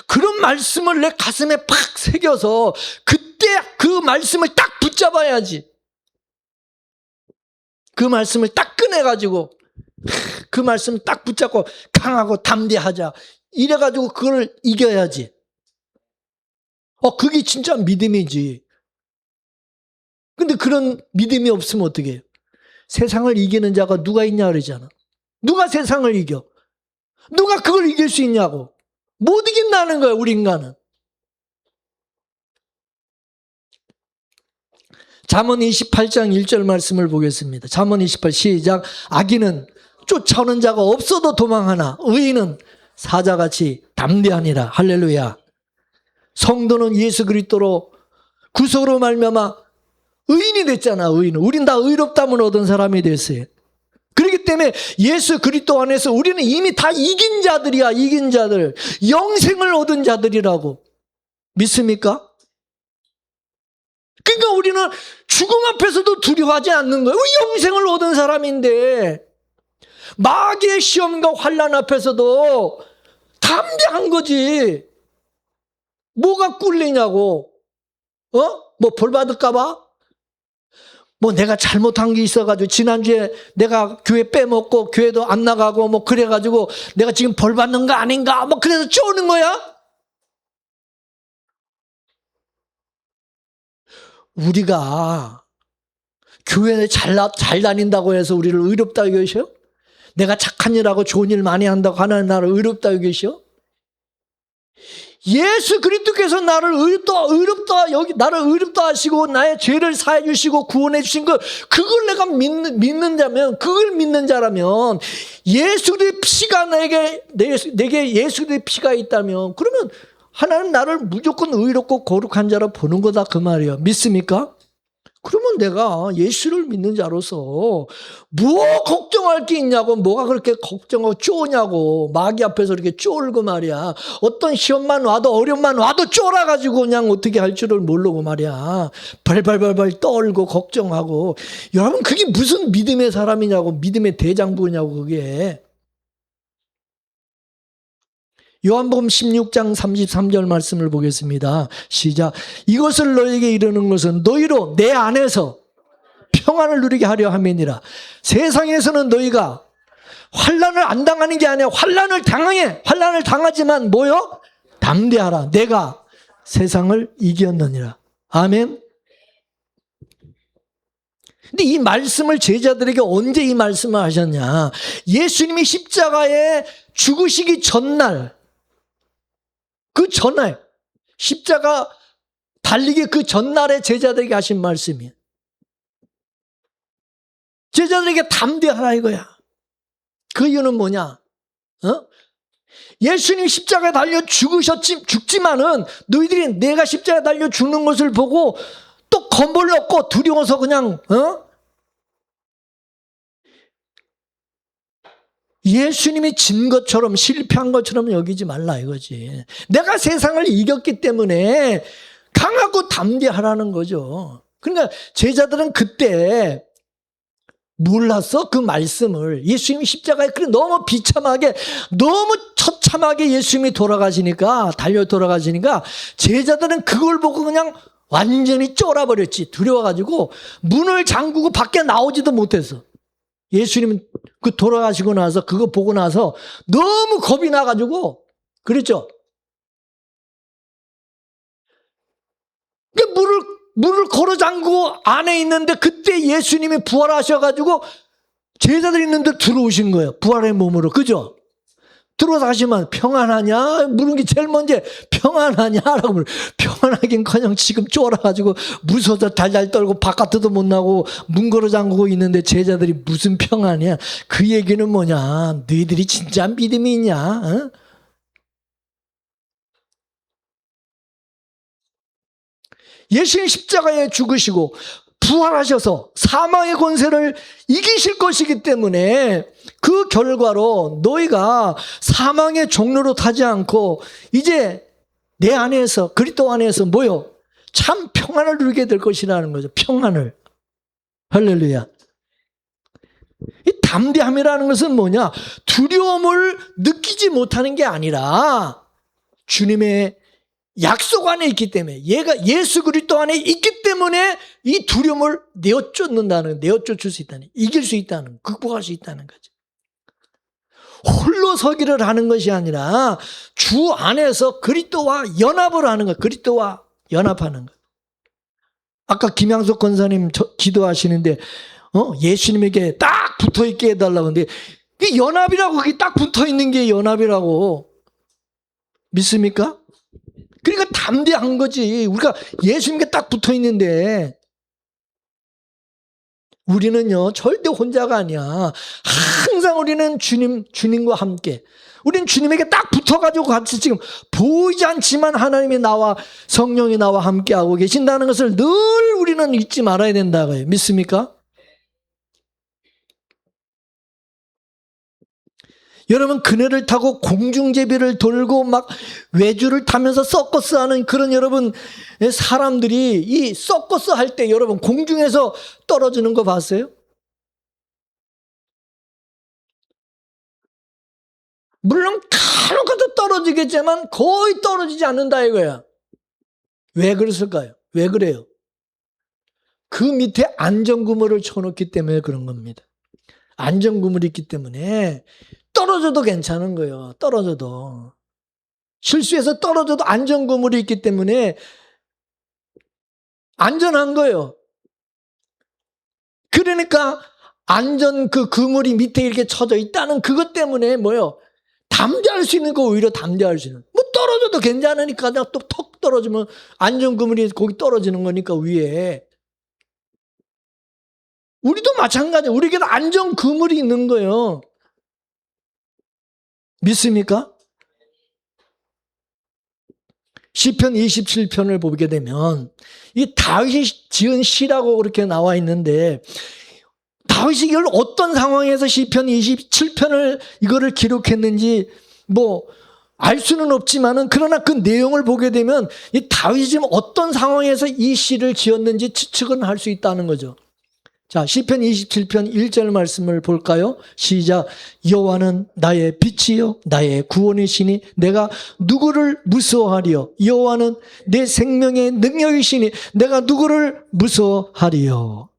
Speaker 1: 그런 말씀을 내 가슴에 팍 새겨서 그때 그 말씀을 딱 붙잡아야지. 그 말씀을 딱 꺼내가지고 그 말씀 딱 붙잡고 강하고 담대하자. 이래가지고 그걸 이겨야지. 그게 진짜 믿음이지. 근데 그런 믿음이 없으면 어떻게 해요? 세상을 이기는 자가 누가 있냐 그러잖아. 누가 세상을 이겨? 누가 그걸 이길 수 있냐고. 못 이긴다는 거예요, 우리 인간은. 잠언 28장 1절 말씀을 보겠습니다. 잠언 28 시작. 악인은 쫓아오는 자가 없어도 도망하나 의인은 사자같이 담대하니라. 할렐루야. 성도는 예수 그리스도로 구속으로 말미암아 의인이 됐잖아. 의인은. 우린 다 의롭다함을 얻은 사람이 됐어요. 그렇기 때문에 예수 그리스도 안에서 우리는 이미 다 이긴 자들이야. 이긴 자들. 영생을 얻은 자들이라고. 믿습니까? 그러니까 우리는 죽음 앞에서도 두려워하지 않는 거예요. 영생을 얻은 사람인데 마귀의 시험과 환난 앞에서도 담대한 거지. 뭐가 꿀리냐고. 뭐 벌 받을까 봐? 뭐 내가 잘못한 게 있어가지고 지난주에 내가 교회 빼먹고 교회도 안 나가고 뭐 그래가지고 내가 지금 벌 받는 거 아닌가 뭐 그래서 쪼는 거야? 우리가 교회에 잘 다닌다고 해서 우리를 의롭다고 계셔? 내가 착한 일하고 좋은 일 많이 한다고 하나님 나를 의롭다고 계셔? 예수 그리스도께서 나를 나를 의롭다 하시고 나의 죄를 사해 주시고 구원해 주신 것, 그걸 내가 믿는 자면, 그걸 믿는 자라면, 예수의 피가 내게 예수의 피가 있다면, 그러면 하나님 나를 무조건 의롭고 거룩한 자로 보는 거다 그 말이에요. 믿습니까? 그러면 내가 예수를 믿는 자로서 뭐 걱정할 게 있냐고, 뭐가 그렇게 걱정하고 쪼냐고, 마귀 앞에서 이렇게 쫄고 말이야. 어떤 시험만 와도 어려움만 와도 쫄아가지고 그냥 어떻게 할 줄을 모르고 말이야. 발발발발 떨고 걱정하고. 여러분 그게 무슨 믿음의 사람이냐고, 믿음의 대장부냐고 그게. 요한복음 16장 33절 말씀을 보겠습니다. 시작. 이것을 너에게 이르는 것은 너희로 내 안에서 평안을 누리게 하려 함이니라. 세상에서는 너희가 환난을 안 당하는 게 아니야. 환난을 당해. 환난을 당하지만 뭐요? 담대하라. 내가 세상을 이겼느니라. 아멘. 근데 이 말씀을 제자들에게 언제 이 말씀을 하셨냐? 예수님이 십자가에 죽으시기 전날, 그 전날, 십자가 달리기 그 전날에 제자들에게 하신 말씀이에요. 제자들에게 담대하라 이거야. 그 이유는 뭐냐? 예수님 십자가에 달려 죽지만은 너희들이 내가 십자가에 달려 죽는 것을 보고 또 겁먹고 두려워서 그냥 예수님이 진 것처럼 실패한 것처럼 여기지 말라 이거지. 내가 세상을 이겼기 때문에 강하고 담대하라는 거죠. 그러니까 제자들은 그때 몰랐어 그 말씀을. 예수님이 십자가에 그래 너무 비참하게 너무 처참하게 예수님이 돌아가시니까 달려 돌아가시니까 제자들은 그걸 보고 그냥 완전히 쫄아버렸지. 두려워가지고 문을 잠그고 밖에 나오지도 못했어. 예수님은 그 돌아가시고 나서 그거 보고 나서 너무 겁이 나가지고 그랬죠. 문을 걸어 잠그고 안에 있는데 그때 예수님이 부활하셔가지고 제자들이 있는데 들어오신 거예요. 부활의 몸으로. 그죠? 들어와서 하시면 평안하냐? 물은 게 제일 먼저 평안하냐라고 물어. 평안하긴커녕 지금 쫄아가지고 무서워서 달달 떨고 바깥에도 못 나고 문 걸어 잠그고 있는데 제자들이 무슨 평안이야? 그 얘기는 뭐냐? 너희들이 진짜 믿음이 있냐? 예수님 십자가에 죽으시고 부활하셔서 사망의 권세를 이기실 것이기 때문에 그 결과로 너희가 사망의 종로로 타지 않고 이제 내 안에서 그리스도 안에서 뭐요? 참 평안을 누리게 될 것이라는 거죠. 평안을. 할렐루야. 이 담대함이라는 것은 뭐냐? 두려움을 느끼지 못하는 게 아니라 주님의 약속 안에 있기 때문에 얘가 예수 그리스도 안에 있기 때문에 이 두려움을 내어쫓을 수 있다는, 이길 수 있다는, 극복할 수 있다는 거죠. 홀로 서기를 하는 것이 아니라 주 안에서 그리스도와 연합을 하는 것, 그리스도와 연합하는 것. 아까 김양석 권사님 기도하시는데 예수님에게 딱 붙어있게 해달라고 하는데 이 연합이라고 그게 딱 붙어있는 게 연합이라고 믿습니까? 그러니까 담대한 거지. 우리가 예수님께 딱 붙어 있는데 우리는요 절대 혼자가 아니야. 항상 우리는 주님과 함께. 우리는 주님에게 딱 붙어가지고 같이 지금 보이지 않지만 하나님이 나와 성령이 나와 함께하고 계신다는 것을 늘 우리는 잊지 말아야 된다고요. 믿습니까? 여러분 그네를 타고 공중제비를 돌고 막 외주를 타면서 서커스 하는 그런 여러분 사람들이 이 서커스 할 때 여러분 공중에서 떨어지는 거 봤어요? 물론 간혹가다 떨어지겠지만 거의 떨어지지 않는다 이거야. 왜 그랬을까요? 왜 그래요? 그 밑에 안전구물을 쳐놓기 때문에 그런 겁니다. 안전구물이 있기 때문에 떨어져도 괜찮은 거예요. 떨어져도. 실수해서 떨어져도 안전구물이 있기 때문에 안전한 거예요. 그러니까 안전 그 그물이 밑에 이렇게 쳐져 있다는 그것 때문에 뭐요? 담대할 수 있는 거 오히려 담대할 수 있는. 뭐 떨어져도 괜찮으니까 그냥 또 턱 떨어지면 안전그물이 거기 떨어지는 거니까 위에. 우리도 마찬가지예요. 우리에게도 안전그물이 있는 거예요. 믿습니까? 시편 27편을 보게 되면 이 다윗이 지은 시라고 그렇게 나와 있는데 다윗이 이걸 어떤 상황에서 시편 27편을 이거를 기록했는지 알 수는 없지만은 그러나 그 내용을 보게 되면 이 다윗이 지금 어떤 상황에서 이 시를 지었는지 추측은 할 수 있다는 거죠. 자, 시편 27편 1절 말씀을 볼까요? 시작. 여호와는 나의 빛이요 나의 구원이시니 내가 누구를 무서워하리요? 여호와는 내 생명의 능력이시니 내가 누구를 무서워하리요?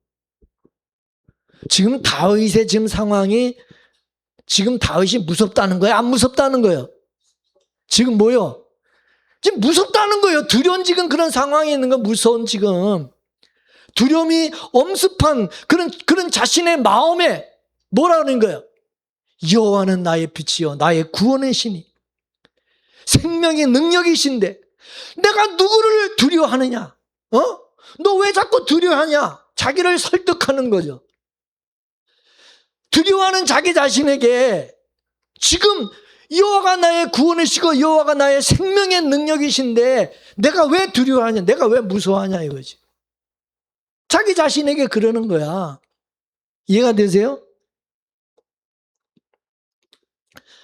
Speaker 1: 지금 다윗의 지금 상황이 지금 다윗이 무섭다는 거예요? 안 무섭다는 거예요? 지금 뭐요? 지금 무섭다는 거예요. 두려운 지금 그런 상황에 있는 거 무서운 지금. 두려움이 엄습한 그런 자신의 마음에 뭐라는 거예요? 여호와는 나의 빛이요 나의 구원이시니 생명의 능력이신데 내가 누구를 두려워하느냐? 너 왜 자꾸 두려워하냐? 자기를 설득하는 거죠. 두려워하는 자기 자신에게 지금 여호와가 나의 구원이시고 여호와가 나의 생명의 능력이신데 내가 왜 두려워하냐? 내가 왜 무서워하냐 이거지. 자기 자신에게 그러는 거야. 이해가 되세요?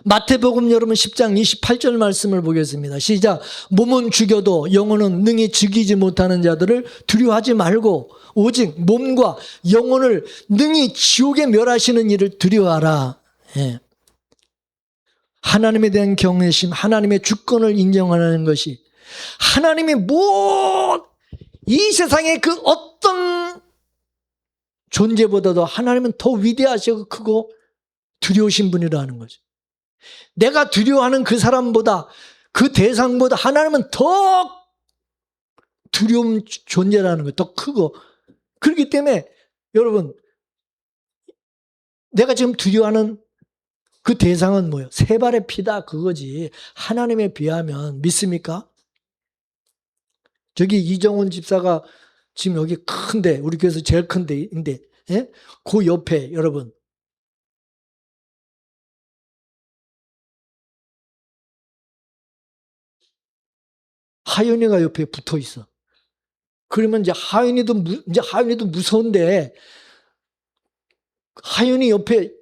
Speaker 1: 마태복음 여러분 10장 28절 말씀을 보겠습니다. 시작. 몸은 죽여도 영혼은 능히 죽이지 못하는 자들을 두려워하지 말고 오직 몸과 영혼을 능히 지옥에 멸하시는 이를 두려워하라. 예. 하나님에 대한 경외심, 하나님의 주권을 인정하는 것이 하나님이 이 세상의 그 어떤 존재보다도 하나님은 더 위대하시고 크고 두려우신 분이라는 거죠. 내가 두려워하는 그 사람보다 그 대상보다 하나님은 더 두려운 존재라는 거예요. 더 크고. 그렇기 때문에 여러분 내가 지금 두려워하는 그 대상은 뭐예요? 세 발의 피다 그거지. 하나님에 비하면 믿습니까? 저기 이정훈 집사가 지금 여기 큰데 우리 교회에서 제일 큰 데인데 예? 그 옆에 여러분 하윤이가 옆에 붙어 있어. 그러면 이제 하윤이도 무서운데 하윤이 옆에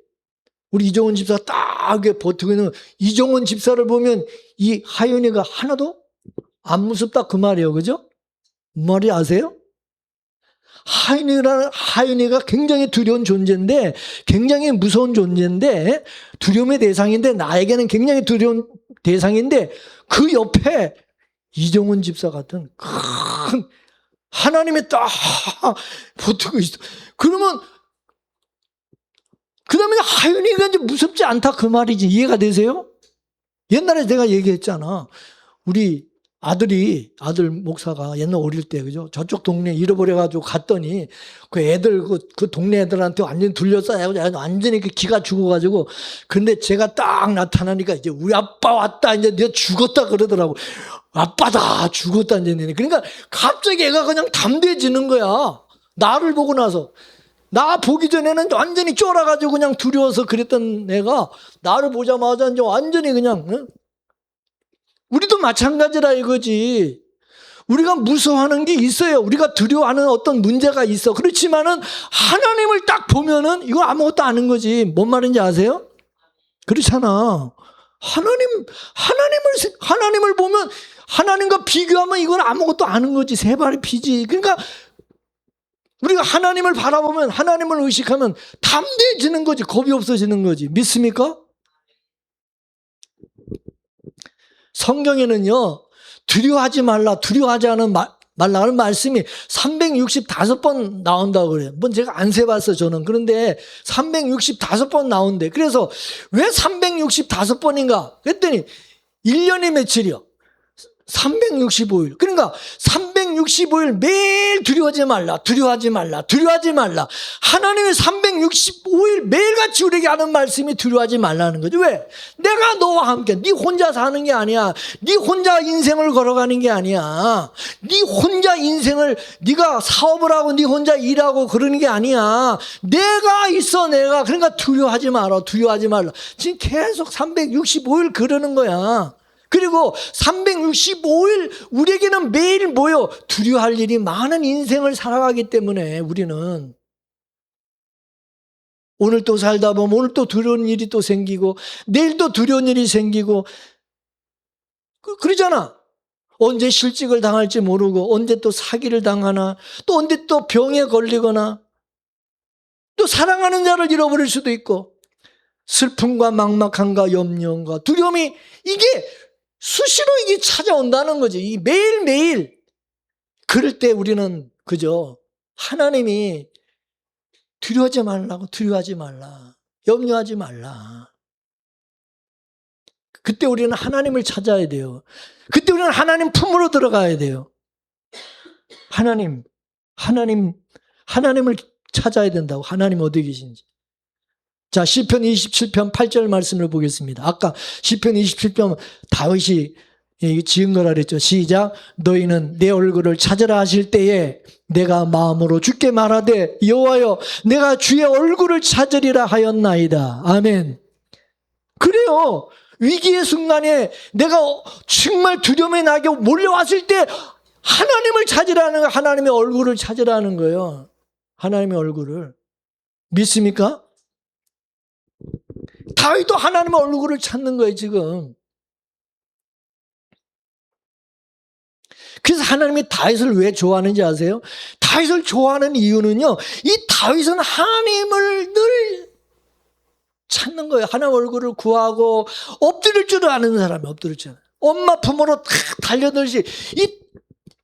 Speaker 1: 우리 이정훈 집사가 딱 버티고 있는 이정훈 집사를 보면 이 하윤이가 하나도 안 무섭다 그 말이에요. 그죠? 말이 아세요? 하윤이가 굉장히 두려운 존재인데 굉장히 무서운 존재인데 두려움의 대상인데 나에게는 굉장히 두려운 대상인데 그 옆에 이정훈 집사 같은 큰 하나님이 딱 버티고 있어. 그러면 그 다음에 하윤이가 이제 무섭지 않다 그 말이지. 이해가 되세요? 옛날에 내가 얘기했잖아. 우리 아들 목사가 옛날 어릴 때, 그죠? 저쪽 동네 잃어버려가지고 갔더니 그 애들, 그 동네 애들한테 완전히 둘러싸여 완전히 그 기가 죽어가지고 근데 제가 딱 나타나니까 이제 우리 아빠 왔다. 이제 내가 죽었다 그러더라고. 아빠다. 죽었다. 이제. 그러니까 갑자기 애가 그냥 담대해지는 거야. 나를 보고 나서. 나 보기 전에는 완전히 쫄아가지고 그냥 두려워서 그랬던 애가 나를 보자마자 이제 완전히 그냥, 응? 우리도 마찬가지라 이거지. 우리가 무서워하는 게 있어요. 우리가 두려워하는 어떤 문제가 있어. 그렇지만은 하나님을 딱 보면은 이거 아무것도 아닌 거지. 뭔 말인지 아세요? 그렇잖아. 하나님을 보면 하나님과 비교하면 이건 아무것도 아닌 거지. 세 발의 피지. 그러니까 우리가 하나님을 바라보면 하나님을 의식하면 담대해지는 거지. 겁이 없어지는 거지. 믿습니까? 성경에는요, 두려워하지 말라, 두려워하지 말라는 말씀이 365번 나온다고 그래요. 제가 안 세봤어, 저는. 그런데 365번 나온대. 그래서 왜 365번인가? 그랬더니 1년이 며칠이요? 365일. 그러니까 365일 매일 두려워하지 말라. 하나님의 365일 매일같이 우리에게 하는 말씀이 두려워하지 말라는 거죠. 왜? 내가 너와 함께, 네 혼자 사는 게 아니야. 네 혼자 인생을 걸어가는 게 아니야. 네 혼자 인생을, 네가 사업을 하고 네 혼자 일하고 그러는 게 아니야. 내가 있어, 내가. 그러니까 두려워하지 말라. 지금 계속 365일 그러는 거야. 그리고 365일 우리에게는 매일 뭐요? 두려워할 일이 많은 인생을 살아가기 때문에 우리는 오늘 또 살다 보면 오늘 또 두려운 일이 또 생기고 내일 또 두려운 일이 생기고 그러잖아. 언제 실직을 당할지 모르고 언제 또 사기를 당하나 또 언제 또 병에 걸리거나 또 사랑하는 자를 잃어버릴 수도 있고 슬픔과 막막함과 염려과 두려움이 이게 수시로 이게 찾아온다는 거지. 이 매일매일. 그럴 때 우리는 그저 하나님이 두려워하지 말라고 두려워하지 말라. 염려하지 말라. 그때 우리는 하나님을 찾아야 돼요. 그때 우리는 하나님 품으로 들어가야 돼요. 하나님을 찾아야 된다고. 하나님 어디 계신지. 자, 시편 27편 8절 말씀을 보겠습니다. 아까 시편 27편 다윗이 지은 거라 그랬죠. 시작. 너희는 내 얼굴을 찾으라 하실 때에 내가 마음으로 주께 말하되 여호와여 내가 주의 얼굴을 찾으리라 하였나이다. 아멘. 그래요. 위기의 순간에 내가 정말 두려움에 나게 몰려왔을 때 하나님을 찾으라는 거예요. 하나님의 얼굴을 찾으라는 거예요. 하나님의 얼굴을. 믿습니까? 다윗도 하나님의 얼굴을 찾는 거예요, 지금. 그래서 하나님이 다윗을 왜 좋아하는지 아세요? 다윗을 좋아하는 이유는요, 이 다윗은 하나님을 늘 찾는 거예요. 하나님 얼굴을 구하고 엎드릴 줄 아는 사람이 엎드릴 줄 아는. 엄마 품으로 탁 달려들지. 이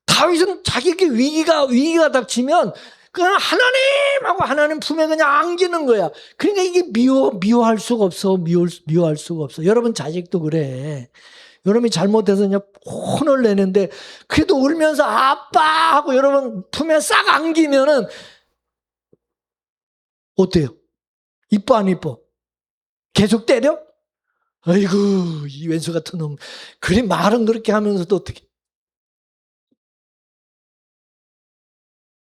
Speaker 1: 다윗은 자기에게 위기가 닥치면 그냥 하나님하고 하나님 품에 그냥 안기는 거야. 그러니까 이게 미워할 수가 없어. 미워할 수가 없어. 여러분 자식도 그래. 여러분이 잘못해서 그냥 혼을 내는데 그래도 울면서 아빠 하고 여러분 품에 싹 안기면은 어때요? 이뻐 안 이뻐? 계속 때려? 아이고 이 왼수 같은 놈. 그래 말은 그렇게 하면서도 어떻게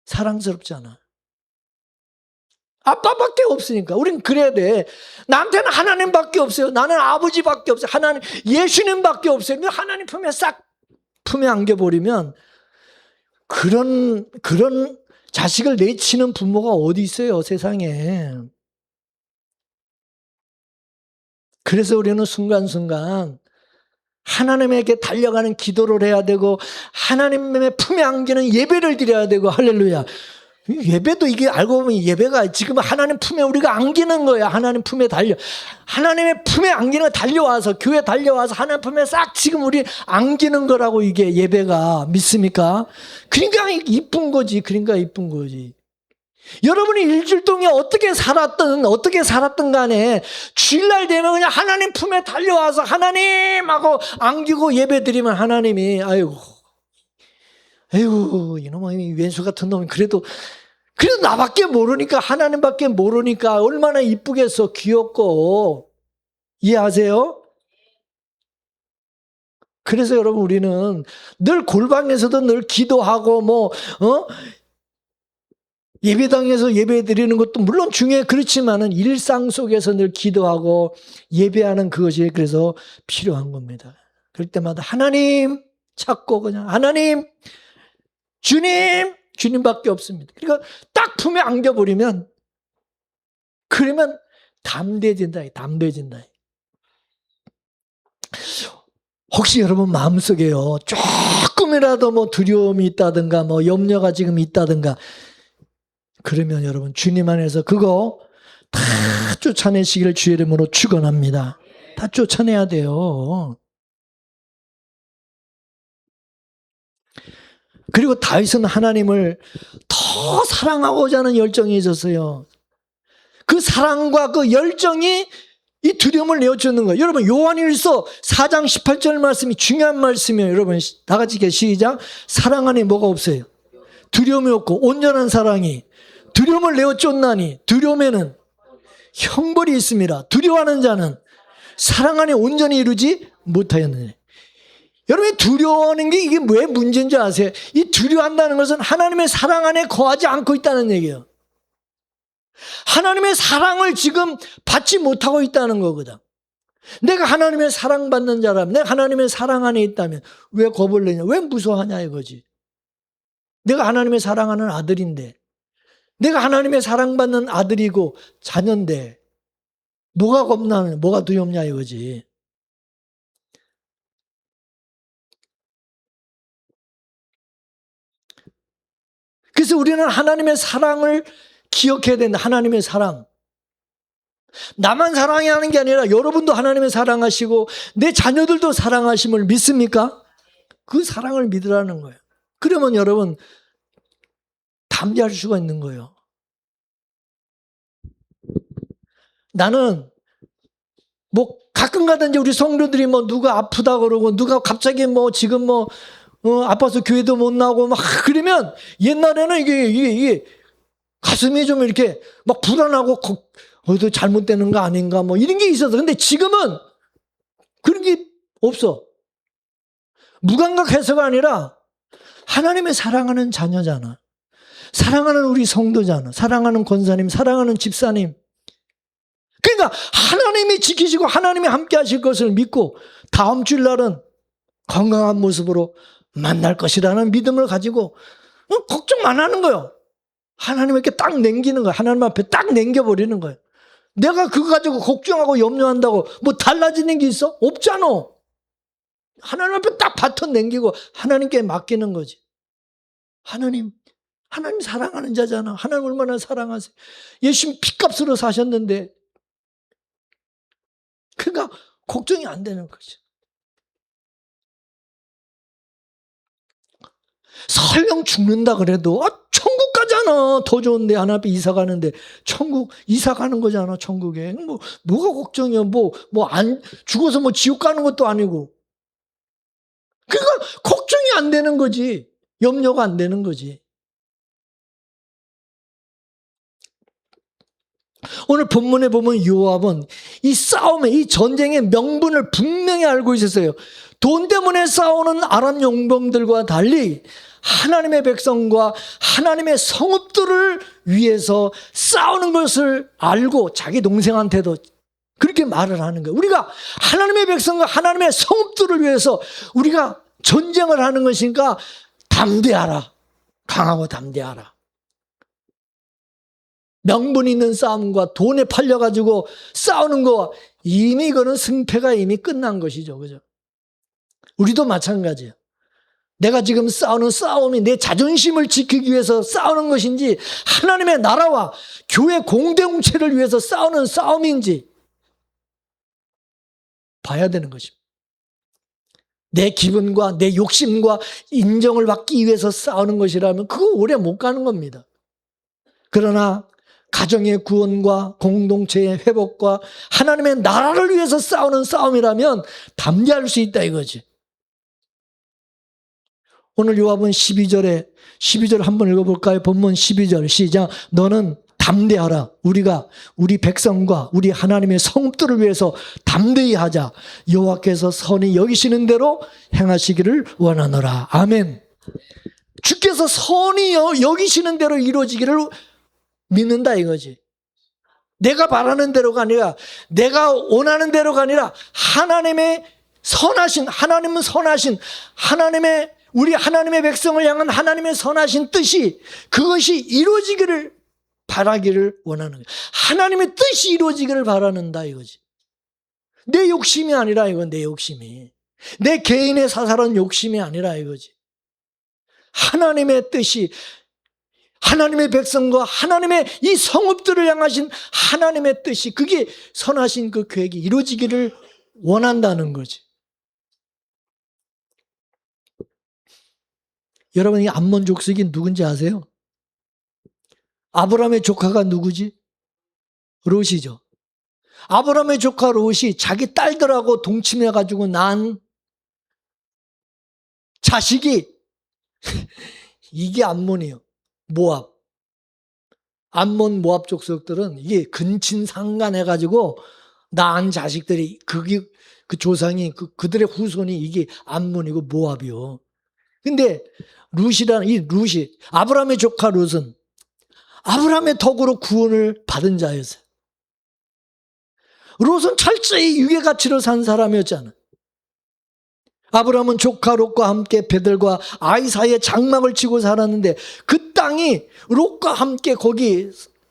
Speaker 1: 사랑스럽잖아. 아빠밖에 없으니까 우린 그래야 돼. 나한테는 하나님밖에 없어요. 나는 아버지밖에 없어요. 하나님 예수님밖에 없어요. 하나님 품에 안겨버리면 그런 자식을 내치는 부모가 어디 있어요 세상에. 그래서 우리는 순간순간 하나님에게 달려가는 기도를 해야 되고 하나님의 품에 안기는 예배를 드려야 되고 할렐루야. 예배도 이게 알고 보면 예배가 지금 하나님 품에 우리가 안기는 거야. 하나님 품에 하나님의 품에 안기는 달려와서 교회 달려와서 하나님 품에 싹 지금 우리 안기는 거라고 이게 예배가. 믿습니까? 그러니까 이쁜 거지. 여러분이 일주일 동안 어떻게 살았든 간에 주일날 되면 그냥 하나님 품에 달려와서 하나님하고 안기고 예배 드리면 하나님이 아이고 이놈의 왼수 같은 놈이 그래도 나밖에 모르니까 하나님밖에 모르니까 얼마나 이쁘겠어. 귀엽고. 이해하세요? 그래서 여러분 우리는 늘 골방에서도 늘 기도하고 예배당에서 예배 드리는 것도 물론 중요해. 그렇지만은 일상 속에서 늘 기도하고 예배하는 그것이 그래서 필요한 겁니다. 그럴 때마다 하나님 찾고 그냥 하나님 주님밖에 없습니다. 그러니까 딱 품에 안겨버리면 그러면 담대해진다. 혹시 여러분 마음속에요 조금이라도 두려움이 있다든가 염려가 지금 있다든가 그러면 여러분 주님 안에서 그거 다 쫓아내시기를 주의 이름으로 축원합니다. 다 쫓아내야 돼요. 그리고 다윗은 하나님을 더 사랑하고자 하는 열정이 있었어요. 그 사랑과 그 열정이 이 두려움을 내어주는 거예요. 여러분 요한일서 4장 18절 말씀이 중요한 말씀이에요. 여러분 다 같이 시작. 사랑 안에 뭐가 없어요? 두려움이 없고 온전한 사랑이 두려움을 내어 쫓나니 두려움에는 형벌이 있습니다. 두려워하는 자는 사랑 안에 온전히 이루지 못하였느니. 여러분이 두려워하는 게 이게 왜 문제인 줄 아세요? 이 두려워한다는 것은 하나님의 사랑 안에 거하지 않고 있다는 얘기예요. 하나님의 사랑을 지금 받지 못하고 있다는 거거든. 내가 하나님의 사랑받는 자라면, 내가 하나님의 사랑 안에 있다면 왜 겁을 내냐? 왜 무서워하냐 이거지. 내가 하나님의 사랑하는 아들인데, 내가 하나님의 사랑받는 아들이고 자녀인데 뭐가 겁나냐? 뭐가 두렵냐 이거지. 그래서 우리는 하나님의 사랑을 기억해야 된다. 하나님의 사랑. 나만 사랑하는 게 아니라 여러분도 하나님의 사랑하시고 내 자녀들도 사랑하심을 믿습니까? 그 사랑을 믿으라는 거예요. 그러면 여러분 담대할 수가 있는 거예요. 나는 뭐 가끔 가다 이제 우리 성도들이 뭐 누가 아프다 그러고 누가 갑자기 뭐 지금 뭐 아파서 교회도 못 나오고 막 그러면 옛날에는 이게 가슴이 좀 이렇게 막 불안하고 어디도 잘못되는 거 아닌가 뭐 이런 게 있어서. 근데 지금은 그런 게 없어. 무감각해서가 아니라 하나님의 사랑하는 자녀잖아. 사랑하는 우리 성도잖아. 사랑하는 권사님, 사랑하는 집사님. 그러니까 하나님이 지키시고 하나님이 함께 하실 것을 믿고 다음 주일날은 건강한 모습으로 만날 것이라는 믿음을 가지고 걱정 안 하는 거예요. 하나님에게 딱 남기는 거예요. 하나님 앞에 딱 남겨버리는 거예요. 내가 그거 가지고 걱정하고 염려한다고 뭐 달라지는 게 있어? 없잖아. 하나님 앞에 딱 바톤 남기고 하나님께 맡기는 거지. 하나님 사랑하는 자잖아. 하나님 얼마나 사랑하세요. 예수님 핏값으로 사셨는데 그러니까 걱정이 안 되는 거지. 설령 죽는다 그래도 천국 가잖아. 더 좋은데 하나님 앞에 이사 가는데 천국 이사 가는 거잖아. 천국에 뭐가 걱정이야. 뭐 안 죽어서 뭐 지옥 가는 것도 아니고. 그러니까 걱정이 안 되는 거지. 염려가 안 되는 거지. 오늘 본문에 보면 요압은 이 싸움의 이 전쟁의 명분을 분명히 알고 있었어요. 돈 때문에 싸우는 아람 용병들과 달리 하나님의 백성과 하나님의 성읍들을 위해서 싸우는 것을 알고 자기 동생한테도 그렇게 말을 하는 거예요. 우리가 하나님의 백성과 하나님의 성읍들을 위해서 우리가 전쟁을 하는 것이니까 담대하라. 강하고 담대하라. 명분 있는 싸움과 돈에 팔려가지고 싸우는 거 이미 그거는 승패가 이미 끝난 것이죠. 그죠? 우리도 마찬가지예요. 내가 지금 싸우는 싸움이 내 자존심을 지키기 위해서 싸우는 것인지 하나님의 나라와 교회 공동체를 위해서 싸우는 싸움인지 봐야 되는 것입니다. 내 기분과 내 욕심과 인정을 받기 위해서 싸우는 것이라면 그거 오래 못 가는 겁니다. 그러나 가정의 구원과 공동체의 회복과 하나님의 나라를 위해서 싸우는 싸움이라면 담대할 수 있다 이거지. 오늘 요압은 12절 한번 읽어볼까요? 본문 12절 시작. 너는 담대하라. 우리 백성과 우리 하나님의 성읍들을 위해서 담대히 하자. 여호와께서 선히 여기시는 대로 행하시기를 원하노라. 아멘. 주께서 선히 여기시는 대로 이루어지기를 믿는다 이거지. 내가 바라는 대로가 아니라 내가 원하는 대로가 아니라 하나님은 선하신 우리 하나님의 백성을 향한 하나님의 선하신 뜻이 그것이 이루어지기를 바라기를 원하는 거예요. 하나님의 뜻이 이루어지기를 바라는다 이거지. 내 욕심이 아니라 이건 내 욕심이. 내 개인의 사사로운 욕심이 아니라 이거지. 하나님의 뜻이 하나님의 백성과 하나님의 이 성읍들을 향하신 하나님의 뜻이 그게 선하신 그 계획이 이루어지기를 원한다는 거지. 여러분 이 암몬 족속이 누군지 아세요? 아브라함의 조카가 누구지? 롯이죠. 아브라함의 조카 롯이 자기 딸들하고 동침해가지고 난 자식이 이게 암몬이에요. 모압. 암몬 모압 족속들은 이게 근친상간해가지고 낳은 자식들이 그 조상이 그들의 후손이 이게 암몬이고 모압이요. 근데 룻이 아브라함의 조카 룻은 아브라함의 덕으로 구원을 받은 자였어요. 롯은 철저히 유괴 가치로 산 사람이었잖아. 아브라함은 조카 롯과 함께 베들과 아이 사이에 장막을 치고 살았는데 그 땅이 롯과 함께 거기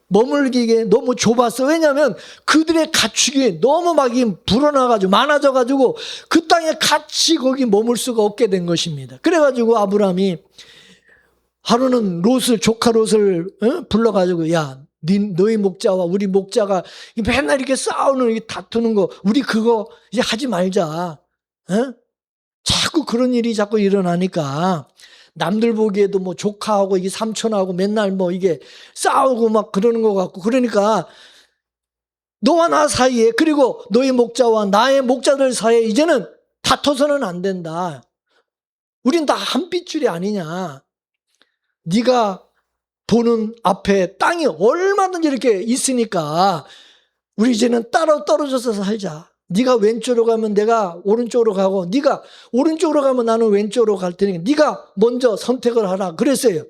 Speaker 1: 머물기에 너무 좁았어. 왜냐하면 그들의 가축이 너무 막 불어나가지고 많아져가지고 그 땅에 같이 거기 머물 수가 없게 된 것입니다. 그래가지고 아브라함이 하루는 롯을, 조카 롯을 불러가지고, 야, 너희 목자와 우리 목자가 맨날 이렇게 싸우는, 다투는 거, 우리 그거 이제 하지 말자. 자꾸 그런 일이 자꾸 일어나니까 남들 보기에도 뭐 조카하고 이게 삼촌하고 맨날 뭐 이게 싸우고 막 그러는 것 같고, 그러니까 너와 나 사이에, 그리고 너희 목자와 나의 목자들 사이에 이제는 다퉈서는 안 된다. 우린 다 한 핏줄이 아니냐. 네가 보는 앞에 땅이 얼마든지 이렇게 있으니까 우리 이제는 따로 떨어져서 살자. 네가 왼쪽으로 가면 내가 오른쪽으로 가고, 네가 오른쪽으로 가면 나는 왼쪽으로 갈 테니까 네가 먼저 선택을 하라 그랬어요.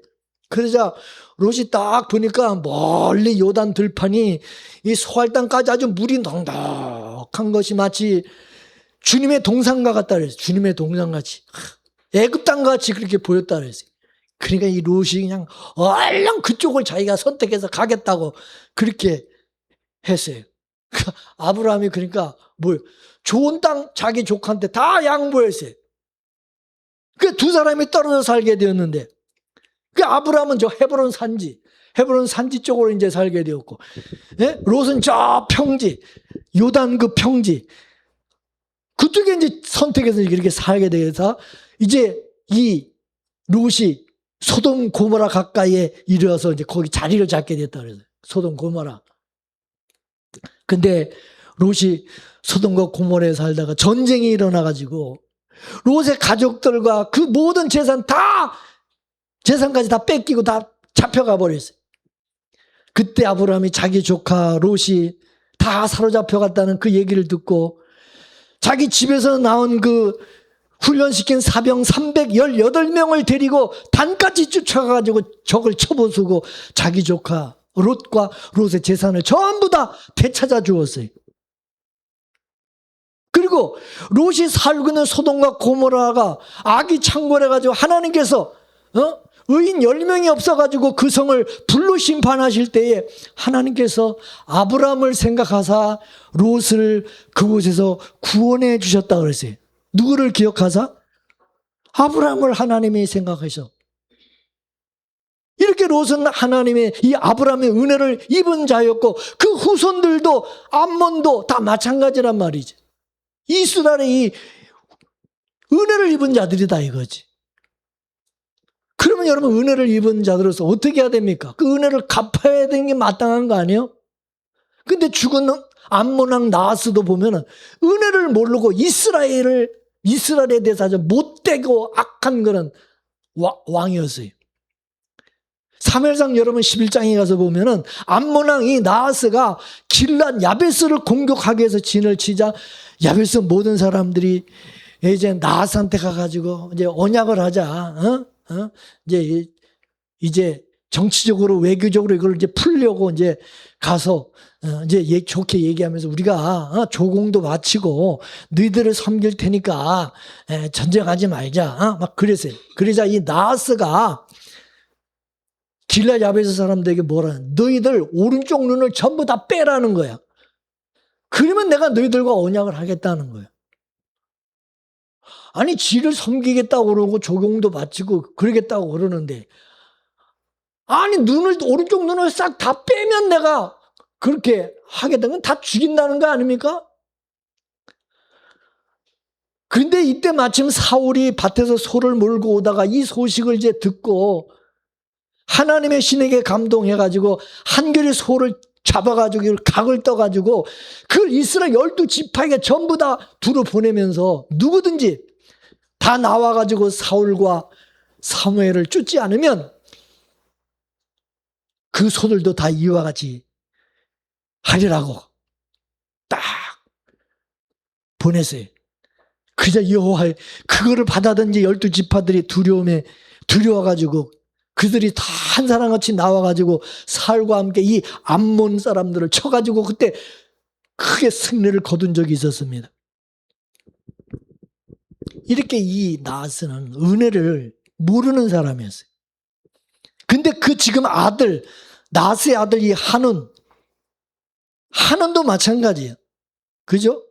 Speaker 1: 그러자 롯이 딱 보니까 멀리 요단 들판이 이 소할 땅까지 아주 물이 넉넉한 것이 마치 주님의 동산과 같다 그랬어요. 주님의 동산같이, 애굽 땅같이 그렇게 보였다 그랬어요. 그러니까 이 롯이 그냥 얼른 그쪽을 자기가 선택해서 가겠다고 그렇게 했어요. 아브라함이 그러니까 뭐 좋은 땅 자기 조카한테 다 양보했어요. 그 두 사람이 떨어져 살게 되었는데, 그 아브라함은 저 헤브론 산지 쪽으로 이제 살게 되었고, 예? 롯은 저 평지, 요단 그 평지 그쪽에 이제 선택해서 이렇게 살게 되어서 이제 이 롯이 소돔 고모라 가까이에 이르러서 이제 거기 자리를 잡게 됐다 그래서 소돔 고모라. 근데 롯이 소돔과 고모라에 살다가 전쟁이 일어나가지고 롯의 가족들과 그 모든 재산까지 다 뺏기고 다 잡혀가 버렸어요. 그때 아브라함이 자기 조카 롯이 다 사로잡혀 갔다는 그 얘기를 듣고 자기 집에서 나온 그 훈련시킨 사병 318명을 데리고 단까지 쫓아가가지고 적을 쳐부수고 자기 조카 롯과 롯의 재산을 전부 다 되찾아 주었어요. 그리고 롯이 살고 있는 소돔과 고모라가 악이 창궐해가지고 하나님께서 의인 10명이 없어가지고 그 성을 불로 심판하실 때에 하나님께서 아브라함을 생각하사 롯을 그곳에서 구원해 주셨다 그랬어요. 누구를 기억하사? 아브라함을 하나님이 생각하셔. 이렇게 롯은 하나님의 이 아브라함의 은혜를 입은 자였고 그 후손들도 암몬도 다 마찬가지란 말이지. 이스라엘의 이 은혜를 입은 자들이다 이거지. 그러면 여러분 은혜를 입은 자들로서 어떻게 해야 됩니까? 그 은혜를 갚아야 되는 게 마땅한 거 아니에요? 근데 죽은 암몬왕 나하스도 보면은 은혜를 모르고 이스라엘에 대해서 아주 못되고 악한 그런 왕이었어요. 사무엘상 여러분 11장에 가서 보면은 암몬왕 이 나하스가 길랏 야베스를 공격하기 위해서 진을 치자 야베스 모든 사람들이 이제 나하스한테 가가지고 이제 언약을 하자, 이제 정치적으로 외교적으로 이걸 이제 풀려고 이제 가서 이제 좋게 얘기하면서 우리가 조공도 마치고 너희들을 섬길 테니까 전쟁하지 말자, 막 그랬어요. 그러자 이 나하스가 길랏 야베스 사람들에게 뭐라, 너희들 오른쪽 눈을 전부 다 빼라는 거야. 그러면 내가 너희들과 언약을 하겠다는 거야. 아니 지를 섬기겠다고 그러고 조공도 마치고 그러겠다고 그러는데, 아니 오른쪽 눈을 싹 다 빼면 내가 그렇게 하겠다는 건 다 죽인다는 거 아닙니까? 그런데 이때 마침 사울이 밭에서 소를 몰고 오다가 이 소식을 이제 듣고 하나님의 신에게 감동해가지고 한결의 소를 잡아가지고 각을 떠가지고 그 이스라엘 12지파에게 전부 다 두루 보내면서 누구든지 다 나와가지고 사울과 사무엘을 쫓지 않으면 그 소들도 다 이와 같이 하리라고 딱 보냈어요. 그저 여호와의 그거를 받아든지 12지파들이 두려워가지고 그들이 다 한 사람같이 나와가지고 사울과 함께 이 암몬 사람들을 쳐가지고 그때 크게 승리를 거둔 적이 있었습니다. 이렇게 이 나스는 은혜를 모르는 사람이었어요. 근데 그 지금 아들, 나스의 아들 이 한은도 마찬가지예요. 그죠?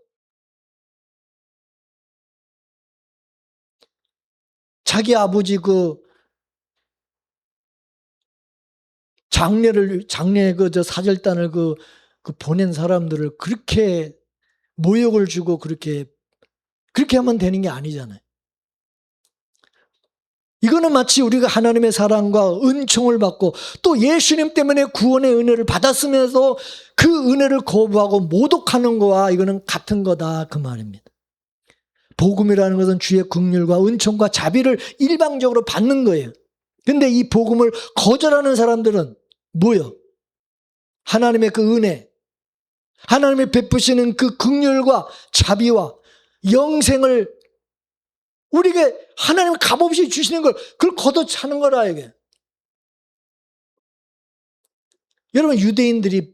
Speaker 1: 자기 아버지 그 장례 저 사절단을 그 보낸 사람들을 그렇게 모욕을 주고 그렇게 하면 되는 게 아니잖아요. 이거는 마치 우리가 하나님의 사랑과 은총을 받고 또 예수님 때문에 구원의 은혜를 받았으면서 그 은혜를 거부하고 모독하는 거와 이거는 같은 거다 그 말입니다. 복음이라는 것은 주의 긍휼과 은총과 자비를 일방적으로 받는 거예요. 근데 이 복음을 거절하는 사람들은 뭐요? 하나님의 그 은혜, 하나님의 베푸시는 그 긍휼과 자비와 영생을 우리에게 하나님 값없이 주시는 걸 그걸 걷어차는 거라 이게. 여러분 유대인들이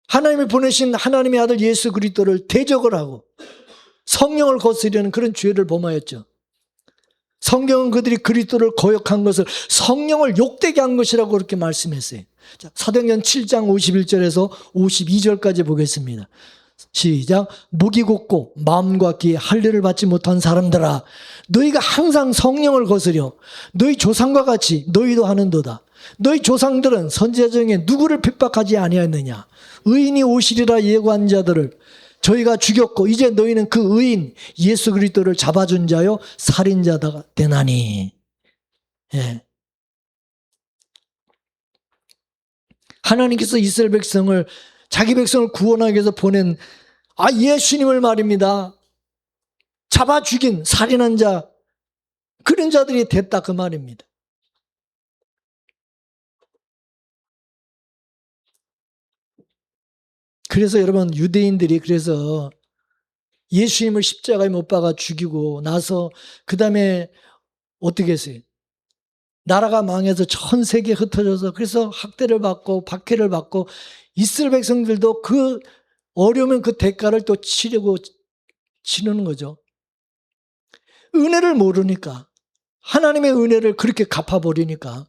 Speaker 1: 하나님이 보내신 하나님의 아들 예수 그리스도를 대적을 하고 성령을 거스르는 그런 죄를 범하였죠. 성경은 그들이 그리스도를 거역한 것을 성령을 욕되게 한 것이라고 그렇게 말씀했어요. 자, 사도행전 7장 51절에서 52절까지 보겠습니다. 시작. 목이 곧고 마음과 귀에 할례를 받지 못한 사람들아, 너희가 항상 성령을 거스려 너희 조상과 같이 너희도 하는도다. 너희 조상들은 선지자 중에 누구를 핍박하지 아니하였느냐? 의인이 오시리라 예고한 자들을 저희가 죽였고 이제 너희는 그 의인 예수 그리스도를 잡아준 자요 살인자가 되나니. 예. 하나님께서 이스라엘 백성을 자기 백성을 구원하기 위해서 보낸 예수님을 말입니다. 잡아 죽인 살인한 자 그런 자들이 됐다 그 말입니다. 그래서 여러분 유대인들이 그래서 예수님을 십자가에 못 박아 죽이고 나서 그 다음에 어떻게 했어요? 나라가 망해서 전 세계에 흩어져서 그래서 학대를 받고 박해를 받고 이스라엘 백성들도 그 어려우면 그 대가를 또 치르는 거죠. 은혜를 모르니까 하나님의 은혜를 그렇게 갚아버리니까.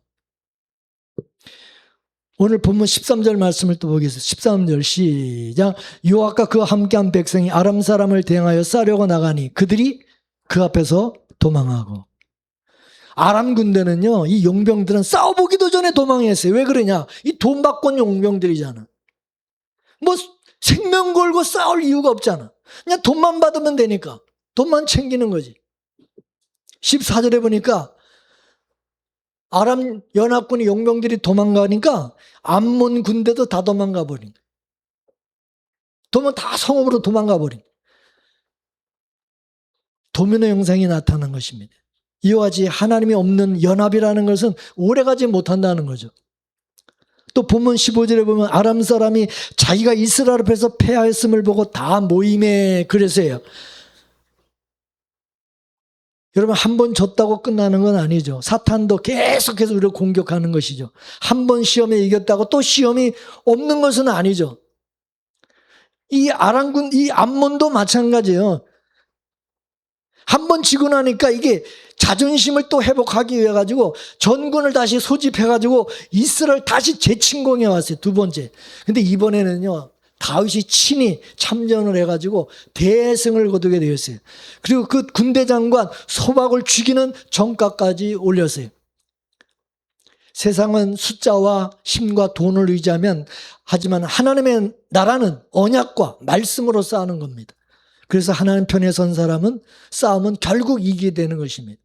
Speaker 1: 오늘 본문 13절 말씀을 또 보겠습니다. 13절 시작. 요압과 그와 함께한 백성이 아람 사람을 대항하여 싸려고 나가니 그들이 그 앞에서 도망하고. 아람 군대는요, 이 용병들은 싸워보기도 전에 도망했어요. 왜 그러냐? 이 돈 받고 온 용병들이잖아. 뭐 생명 걸고 싸울 이유가 없잖아. 그냥 돈만 받으면 되니까. 돈만 챙기는 거지. 14절에 보니까 아람 연합군이 용병들이 도망가니까 암몬 군대도 다 도망가 버린 거예요. 다 성읍으로 도망가 버린 거예요. 도면의 형상이 나타난 것입니다. 이와 같이 하나님이 없는 연합이라는 것은 오래가지 못한다는 거죠. 또 본문 15절에 보면 아람 사람이 자기가 이스라엘 앞에서 패하였음을 보고 다 모임에 그래서요. 여러분 한 번 졌다고 끝나는 건 아니죠. 사탄도 계속해서 우리를 공격하는 것이죠. 한 번 시험에 이겼다고 또 시험이 없는 것은 아니죠. 이 아람군, 이 암몬도 마찬가지예요. 한 번 지고 나니까 이게 자존심을 또 회복하기 위해 가지고 전군을 다시 소집해 가지고 이스라엘 다시 재침공해 왔어요. 두 번째. 근데 이번에는요. 다윗이 친히 참전을 해가지고 대승을 거두게 되었어요. 그리고 그 군대 장관 소박을 죽이는 정가까지 올렸어요. 세상은 숫자와 힘과 돈을 의지하면 하지만 하나님의 나라는 언약과 말씀으로 싸우는 겁니다. 그래서 하나님 편에 선 사람은 싸움은 결국 이기게 되는 것입니다.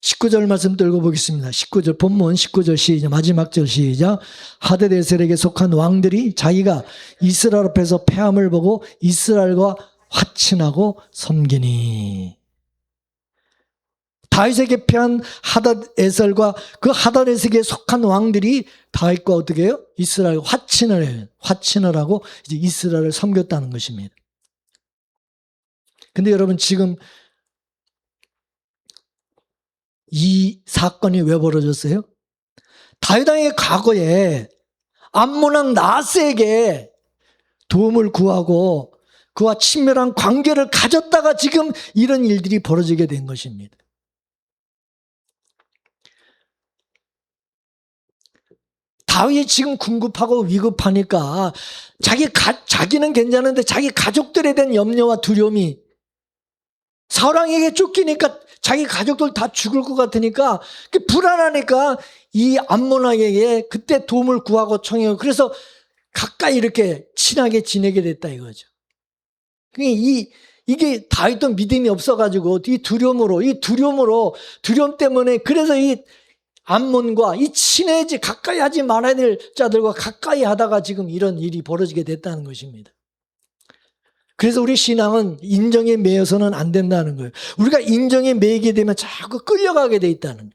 Speaker 1: 19절 말씀 들고 보겠습니다. 19절 본문 19절 시작. 마지막 절 시작. 하데데셀에게 속한 왕들이 자기가 이스라엘 앞에서 패함을 보고 이스라엘과 화친하고 섬기니. 다윗에게 패한 하닷에셀과 그 하닷에셀에게 속한 왕들이 다윗과 어떻게 해요? 이스라엘 화친을 해요. 화친을 하고 이제 이스라엘을 섬겼다는 것입니다. 근데 여러분 지금 이 사건이 왜 벌어졌어요? 다윗 왕의 과거에 암몬 왕 나스에게 도움을 구하고 그와 친밀한 관계를 가졌다가 지금 이런 일들이 벌어지게 된 것입니다. 다윗이 지금 궁급하고 위급하니까 자기는 괜찮은데 자기 가족들에 대한 염려와 두려움이, 사울왕에게 쫓기니까 자기 가족들 다 죽을 것 같으니까 불안하니까 이 암몬왕에게 그때 도움을 구하고 청해요. 그래서 가까이 이렇게 친하게 지내게 됐다 이거죠. 이게 다윗도 믿음이 없어가지고 두려움 때문에 그래서 이 암몬과 이 친해지 가까이 하지 말아야 될 자들과 가까이 하다가 지금 이런 일이 벌어지게 됐다는 것입니다. 그래서 우리 신앙은 인정에 매여서는 안 된다는 거예요. 우리가 인정에 매이게 되면 자꾸 끌려가게 돼 있다는 거예요.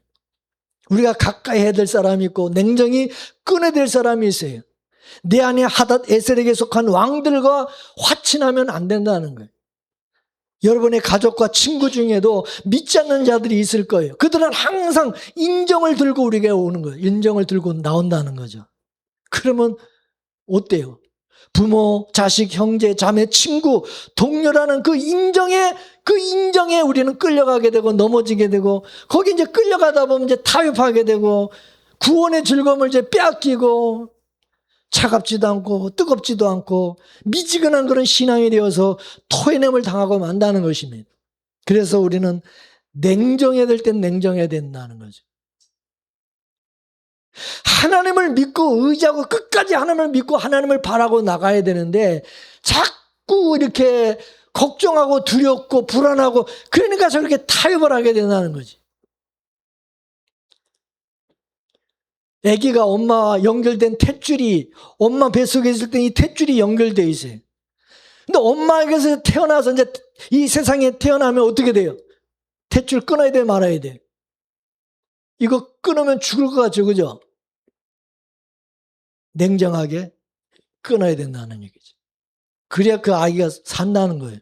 Speaker 1: 우리가 가까이 해야 될 사람이 있고 냉정히 끊어야 될 사람이 있어요. 내 안에 하닷 에셀에게 속한 왕들과 화친하면 안 된다는 거예요. 여러분의 가족과 친구 중에도 믿지 않는 자들이 있을 거예요. 그들은 항상 인정을 들고 우리에게 오는 거예요. 인정을 들고 나온다는 거죠. 그러면 어때요? 부모, 자식, 형제, 자매, 친구, 동료라는 그 인정에 우리는 끌려가게 되고 넘어지게 되고, 거기 이제 끌려가다 보면 이제 타협하게 되고, 구원의 즐거움을 이제 빼앗기고, 차갑지도 않고 뜨겁지도 않고 미지근한 그런 신앙이 되어서 토해냄을 당하고 만다는 것입니다. 그래서 우리는 냉정해야 될 땐 냉정해야 된다는 거죠. 하나님을 믿고 의지하고 끝까지 하나님을 믿고 하나님을 바라고 나가야 되는데 자꾸 이렇게 걱정하고 두렵고 불안하고 그러니까 저렇게 타협을 하게 된다는 거지. 아기가 엄마와 연결된 탯줄이 엄마 뱃속에 있을 때 이 탯줄이 연결되어 있어요. 근데 엄마에게서 태어나서 이제 이 세상에 태어나면 어떻게 돼요? 탯줄 끊어야 돼 말아야 돼? 이거 끊으면 죽을 것 같죠, 그죠? 냉정하게 끊어야 된다는 얘기죠. 그래야 그 아기가 산다는 거예요.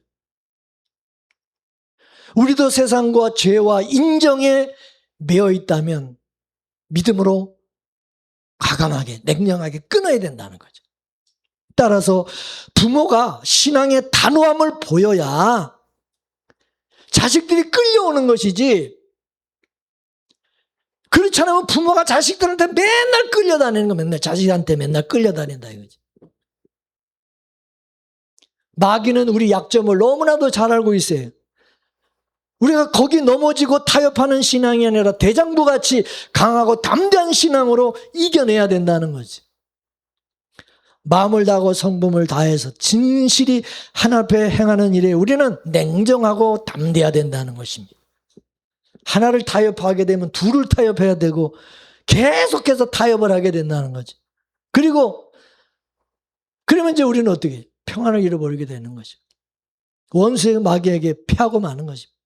Speaker 1: 우리도 세상과 죄와 인정에 매여 있다면 믿음으로 과감하게 냉정하게 끊어야 된다는 거죠. 따라서 부모가 신앙의 단호함을 보여야 자식들이 끌려오는 것이지, 그렇지 않으면 부모가 자식들한테 맨날 끌려다니는 거, 맨날 자식한테 맨날 끌려다닌다 이거지. 마귀는 우리 약점을 너무나도 잘 알고 있어요. 우리가 거기 넘어지고 타협하는 신앙이 아니라 대장부같이 강하고 담대한 신앙으로 이겨내야 된다는 거지. 마음을 다하고 성품을 다해서 진실이 하나님 앞에 행하는 일에 우리는 냉정하고 담대해야 된다는 것입니다. 하나를 타협하게 되면 둘을 타협해야 되고 계속해서 타협을 하게 된다는 거지. 그리고 그러면 이제 우리는 어떻게 평안을 잃어버리게 되는 거죠. 원수의 마귀에게 패하고 마는 것입니다.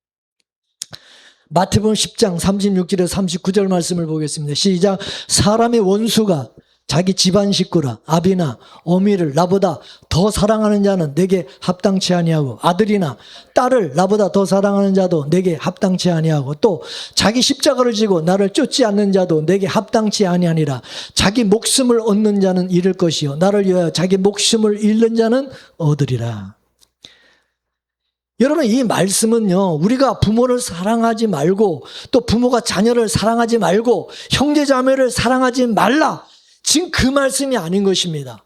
Speaker 1: 마태복음 10장 36절에서 39절 말씀을 보겠습니다. 시작. 사람의 원수가 자기 집안 식구라 아비나 어미를 나보다 더 사랑하는 자는 내게 합당치 아니하고, 아들이나 딸을 나보다 더 사랑하는 자도 내게 합당치 아니하고, 또 자기 십자가를 지고 나를 쫓지 않는 자도 내게 합당치 아니하니라. 자기 목숨을 얻는 자는 잃을 것이요 나를 위하여 자기 목숨을 잃는 자는 얻으리라. 여러분, 이 말씀은요, 우리가 부모를 사랑하지 말고 또 부모가 자녀를 사랑하지 말고 형제 자매를 사랑하지 말라, 지금 그 말씀이 아닌 것입니다.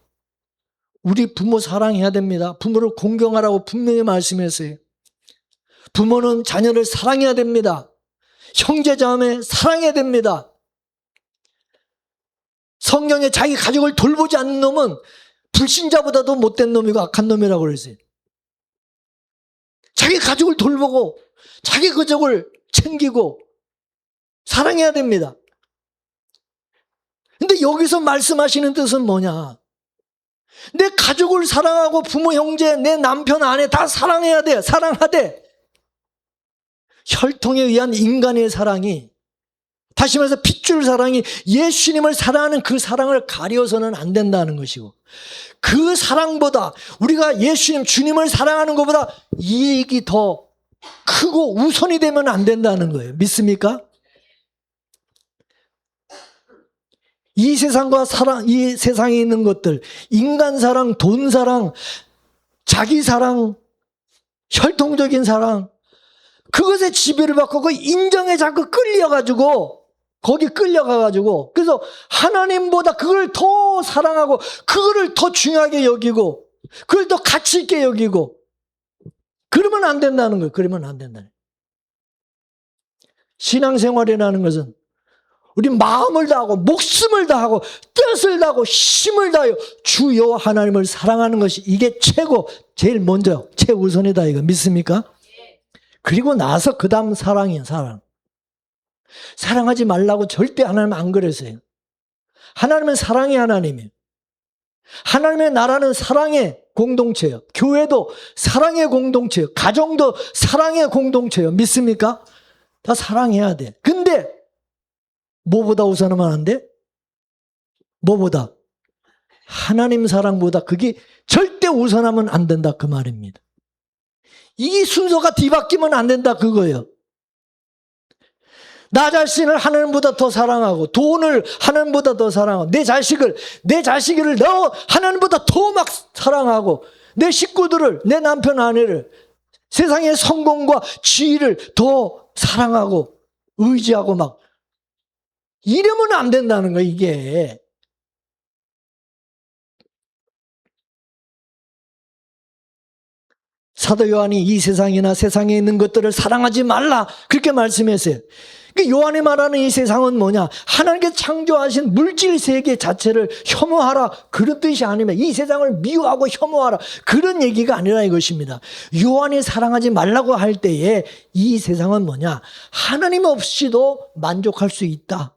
Speaker 1: 우리 부모 사랑해야 됩니다. 부모를 공경하라고 분명히 말씀했어요. 부모는 자녀를 사랑해야 됩니다. 형제 자매 사랑해야 됩니다. 성경에 자기 가족을 돌보지 않는 놈은 불신자보다도 못된 놈이고 악한 놈이라고 그랬어요. 자기 가족을 돌보고 자기 가족을 챙기고 사랑해야 됩니다. 근데 여기서 말씀하시는 뜻은 뭐냐? 내 가족을 사랑하고 부모, 형제, 내 남편, 아내 다 사랑해야 돼. 사랑하되 혈통에 의한 인간의 사랑이, 다시 말해서 핏줄 사랑이 예수님을 사랑하는 그 사랑을 가려서는 안 된다는 것이고, 그 사랑보다 우리가 예수님, 주님을 사랑하는 것보다 이익이 더 크고 우선이 되면 안 된다는 거예요. 믿습니까? 이 세상과 이 세상에 있는 것들, 인간 사랑, 돈 사랑, 자기 사랑, 혈통적인 사랑, 그것에 지배를 받고 그 인정에 자꾸 끌려가지고, 거기 끌려가가지고, 그래서 하나님보다 그걸 더 사랑하고, 그거를 더 중요하게 여기고, 그걸 더 가치 있게 여기고, 그러면 안 된다는 거예요. 그러면 안 된다는 거예요. 신앙생활이라는 것은 우리 마음을 다하고 목숨을 다하고 뜻을 다하고 힘을 다하여 주 여호와 하나님을 사랑하는 것이 이게 최고, 제일 먼저 최우선이다 이거 믿습니까? 그리고 나서 그 다음 사랑이에요. 사랑하지 말라고 절대 하나님 안 그랬어요. 하나님은 사랑의 하나님이에요. 하나님의 나라는 사랑의 공동체예요. 교회도 사랑의 공동체예요. 가정도 사랑의 공동체예요. 믿습니까? 다 사랑해야 돼. 근데 뭐보다 우선하면 안 돼? 뭐보다? 하나님 사랑보다 그게 절대 우선하면 안 된다 그 말입니다. 이 순서가 뒤바뀌면 안 된다 그거예요. 나 자신을 하나님보다 더 사랑하고 돈을 하나님보다 더 사랑하고 내 자식을 너 하나님보다 더 막 사랑하고 내 식구들을 내 남편 아내를 세상의 성공과 지위를 더 사랑하고 의지하고 막 이러면 안 된다는 거예요 이게. 사도 요한이 이 세상이나 세상에 있는 것들을 사랑하지 말라 그렇게 말씀했어요. 요한이 말하는 이 세상은 뭐냐? 하나님께서 창조하신 물질 세계 자체를 혐오하라 그런 뜻이 아니면 이 세상을 미워하고 혐오하라 그런 얘기가 아니라 이것입니다. 요한이 사랑하지 말라고 할 때에 이 세상은 뭐냐? 하나님 없이도 만족할 수 있다.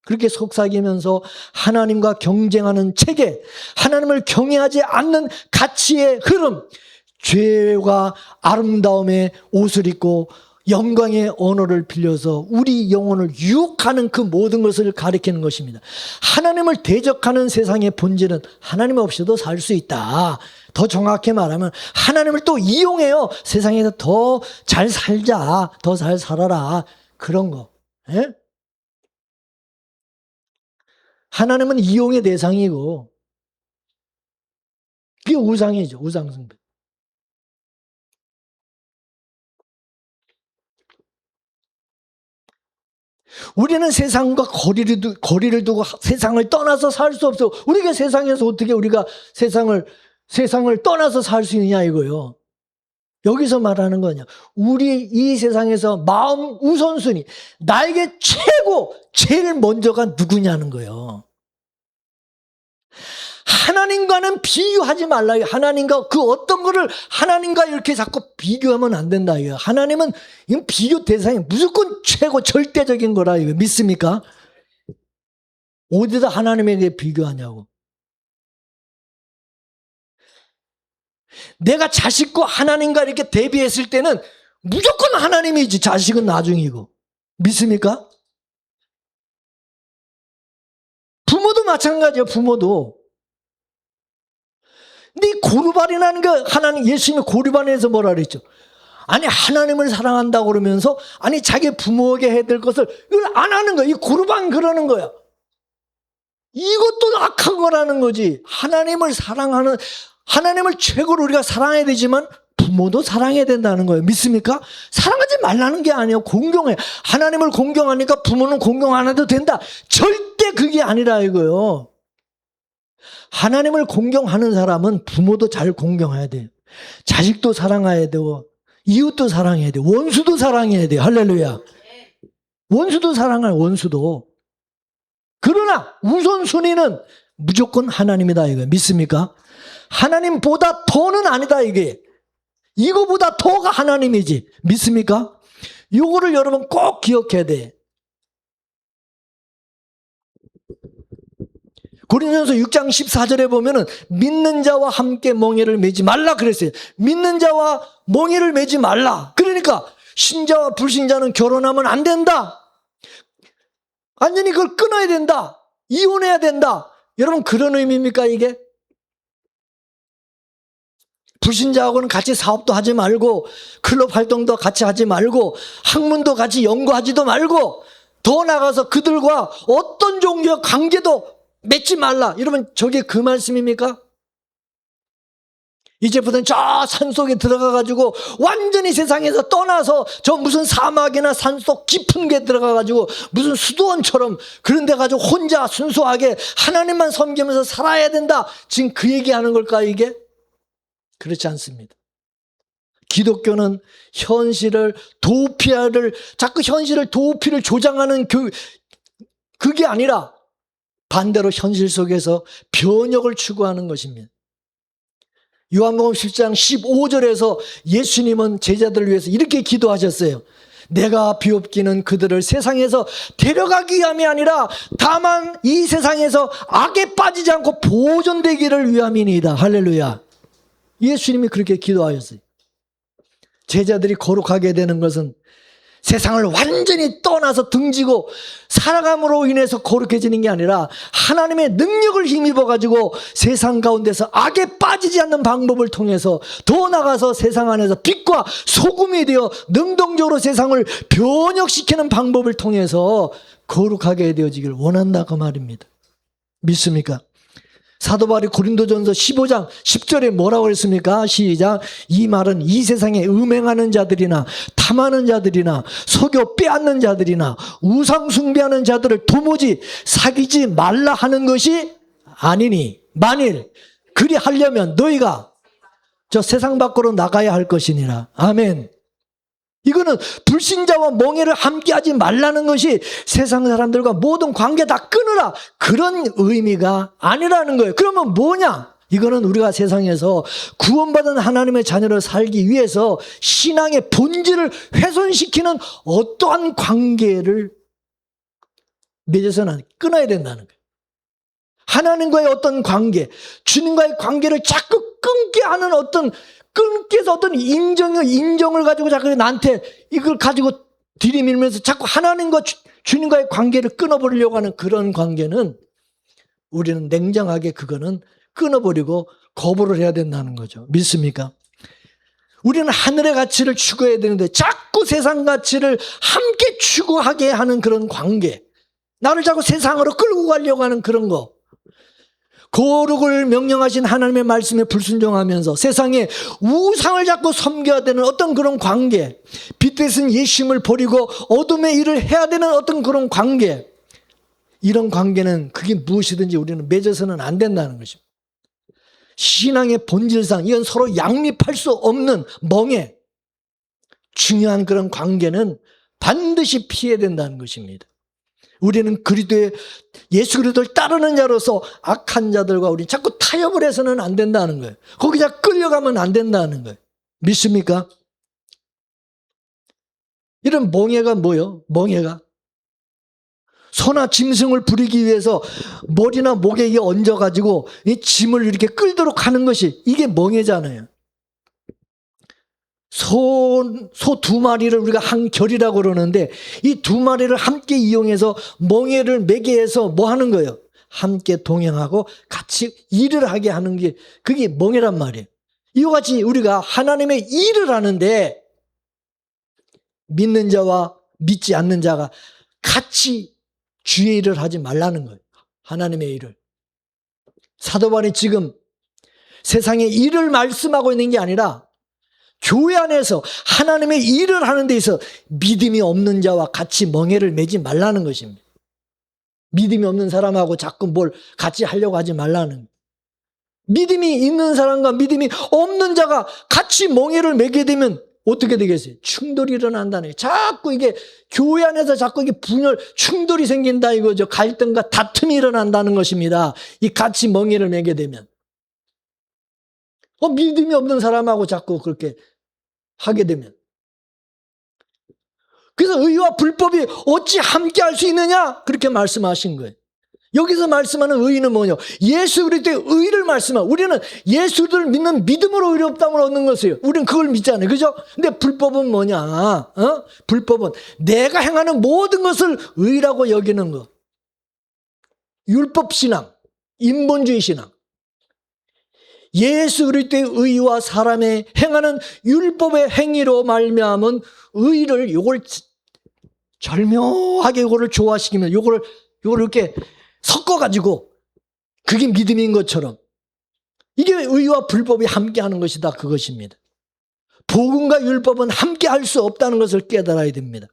Speaker 1: 그렇게 속삭이면서 하나님과 경쟁하는 체계, 하나님을 경외하지 않는 가치의 흐름, 죄와 아름다움의 옷을 입고 영광의 언어를 빌려서 우리 영혼을 유혹하는 그 모든 것을 가리키는 것입니다. 하나님을 대적하는 세상의 본질은 하나님 없이도 살 수 있다. 더 정확히 말하면 하나님을 또 이용해요. 세상에서 더 잘 살자, 더 잘 살아라 그런 거. 예? 하나님은 이용의 대상이고 그게 우상이죠. 우상숭배. 우리는 세상과 거리를 두고 세상을 떠나서 살 수 없어. 우리가 세상에서 어떻게 우리가 세상을 떠나서 살 수 있느냐 이거요. 여기서 말하는 거냐. 우리 이 세상에서 마음 우선순위, 나에게 제일 먼저가 누구냐는 거예요. 하나님과는 비교하지 말라. 하나님과 그 어떤 거를 하나님과 이렇게 자꾸 비교하면 안 된다. 이거. 하나님은 이건 비교 대상이 무조건 최고 절대적인 거라. 이거 믿습니까? 어디다 하나님에게 비교하냐고. 내가 자식과 하나님과 이렇게 대비했을 때는 무조건 하나님이지. 자식은 나중이고. 믿습니까? 부모도 마찬가지예요. 부모도. 근데 이 고르반이라는 거 하나님 예수님이 고르반에서 뭐라 그랬죠? 아니 하나님을 사랑한다고 그러면서 아니 자기 부모에게 해야 될 것을 이걸 안 하는 거야. 이 고르반 그러는 거야. 이것도 악한 거라는 거지. 하나님을 최고로 우리가 사랑해야 되지만 부모도 사랑해야 된다는 거예요. 믿습니까? 사랑하지 말라는 게 아니에요. 공경해. 하나님을 공경하니까 부모는 공경 안 해도 된다. 절대 그게 아니라 이거요. 하나님을 공경하는 사람은 부모도 잘 공경해야 돼요. 자식도 사랑해야 되고 이웃도 사랑해야 돼요. 원수도 사랑해야 돼요. 할렐루야. 원수도 사랑해요. 원수도. 그러나 우선순위는 무조건 하나님이다. 이거 믿습니까? 하나님보다 더는 아니다. 이게. 이거보다 더가 하나님이지. 믿습니까? 이거를 여러분 꼭 기억해야 돼. 고린도전서 6장 14절에 보면은 믿는 자와 함께 멍에를 매지 말라 그랬어요. 믿는 자와 멍에를 매지 말라. 그러니까 신자와 불신자는 결혼하면 안 된다. 완전히 그걸 끊어야 된다. 이혼해야 된다. 여러분 그런 의미입니까 이게? 불신자하고는 같이 사업도 하지 말고 클럽 활동도 같이 하지 말고 학문도 같이 연구하지도 말고 더 나가서 그들과 어떤 종류의 관계도 맺지 말라. 이러면 저게 그 말씀입니까? 이제부터는 저 산속에 들어가가지고 완전히 세상에서 떠나서 저 무슨 사막이나 산속 깊은 게 들어가가지고 무슨 수도원처럼 그런 데 가지고 혼자 순수하게 하나님만 섬기면서 살아야 된다. 지금 그 얘기하는 걸까요, 이게? 그렇지 않습니다. 기독교는 현실을 자꾸 현실을 도피를 조장하는 그게 아니라 반대로 현실 속에서 변혁을 추구하는 것입니다. 요한복음 10장 15절에서 예수님은 제자들을 위해서 이렇게 기도하셨어요. 내가 비옵기는 그들을 세상에서 데려가기 위함이 아니라 다만 이 세상에서 악에 빠지지 않고 보존되기를 위함이니이다. 할렐루야. 예수님이 그렇게 기도하셨어요. 제자들이 거룩하게 되는 것은 세상을 완전히 떠나서 등지고 살아감으로 인해서 거룩해지는 게 아니라 하나님의 능력을 힘입어 가지고 세상 가운데서 악에 빠지지 않는 방법을 통해서 더 나아가서 세상 안에서 빛과 소금이 되어 능동적으로 세상을 변혁시키는 방법을 통해서 거룩하게 되어지길 원한다 그 말입니다. 믿습니까? 사도 바울이 고린도전서 15장 10절에 뭐라고 그랬습니까? 시작. 이 말은 이 세상에 음행하는 자들이나 탐하는 자들이나 속여 빼앗는 자들이나 우상 숭배하는 자들을 도무지 사귀지 말라 하는 것이 아니니 만일 그리 하려면 너희가 저 세상 밖으로 나가야 할 것이니라. 아멘. 이거는 불신자와 멍에를 함께하지 말라는 것이 세상 사람들과 모든 관계 다 끊으라 그런 의미가 아니라는 거예요. 그러면 뭐냐? 이거는 우리가 세상에서 구원받은 하나님의 자녀로 살기 위해서 신앙의 본질을 훼손시키는 어떠한 관계를 맺어서는 끊어야 된다는 거예요. 하나님과의 어떤 관계, 주님과의 관계를 자꾸 끊게 하는 끊기해서 어떤 인정을 가지고 자꾸 나한테 이걸 가지고 들이밀면서 자꾸 하나님과 주님과의 관계를 끊어버리려고 하는 그런 관계는 우리는 냉정하게 그거는 끊어버리고 거부를 해야 된다는 거죠. 믿습니까? 우리는 하늘의 가치를 추구해야 되는데 자꾸 세상 가치를 함께 추구하게 하는 그런 관계, 나를 자꾸 세상으로 끌고 가려고 하는 그런 거, 거룩을 명령하신 하나님의 말씀에 불순종하면서 세상에 우상을 자꾸 섬겨야 되는 어떤 그런 관계, 빛대신 예수님을 버리고 어둠의 일을 해야 되는 어떤 그런 관계, 이런 관계는 그게 무엇이든지 우리는 맺어서는 안 된다는 것입니다. 신앙의 본질상 이건 서로 양립할 수 없는 멍에 중요한 그런 관계는 반드시 피해야 된다는 것입니다. 우리는 예수 그리스도를 따르는 자로서 악한 자들과 우리 자꾸 타협을 해서는 안 된다는 거예요. 거기 자꾸 끌려가면 안 된다는 거예요. 믿습니까? 이런 멍해가 뭐예요? 멍해가 소나 짐승을 부리기 위해서 머리나 목에 얹어가지고 이 짐을 이렇게 끌도록 하는 것이 이게 멍해잖아요. 소 두 마리를 우리가 한 결이라고 그러는데 이 두 마리를 함께 이용해서 멍에를 매게 해서 뭐 하는 거예요? 함께 동행하고 같이 일을 하게 하는 게 그게 멍에란 말이에요. 이와 같이 우리가 하나님의 일을 하는데 믿는 자와 믿지 않는 자가 같이 주의 일을 하지 말라는 거예요. 하나님의 일을. 사도 바울이 지금 세상에 일을 말씀하고 있는 게 아니라 교회 안에서 하나님의 일을 하는 데 있어 믿음이 없는 자와 같이 멍에를 매지 말라는 것입니다. 믿음이 없는 사람하고 자꾸 뭘 같이 하려고 하지 말라는 거예요. 믿음이 있는 사람과 믿음이 없는 자가 같이 멍에를 매게 되면 어떻게 되겠어요? 충돌이 일어난다는 거예요. 자꾸 이게 교회 안에서 자꾸 이게 충돌이 생긴다 이거죠. 갈등과 다툼이 일어난다는 것입니다. 이 같이 멍에를 매게 되면. 믿음이 없는 사람하고 자꾸 그렇게 하게 되면. 그래서 의와 불법이 어찌 함께 할 수 있느냐? 그렇게 말씀하신 거예요. 여기서 말씀하는 의는 뭐냐? 예수 그리스도의 의를 말씀하고 우리는 예수를 믿는 믿음으로 의롭다함을 얻는 것이에요. 우리는 그걸 믿잖아요. 그죠? 근데 불법은 뭐냐? 불법은 내가 행하는 모든 것을 의라고 여기는 거. 율법 신앙, 인본주의 신앙. 예수 그리스도의 의와 사람의 행하는 율법의 행위로 말미암은 의를 요걸 절묘하게 요거를 조화시키면 요거를 이렇게 섞어가지고 그게 믿음인 것처럼 이게 의와 불법이 함께하는 것이다, 그것입니다. 복음과 율법은 함께할 수 없다는 것을 깨달아야 됩니다.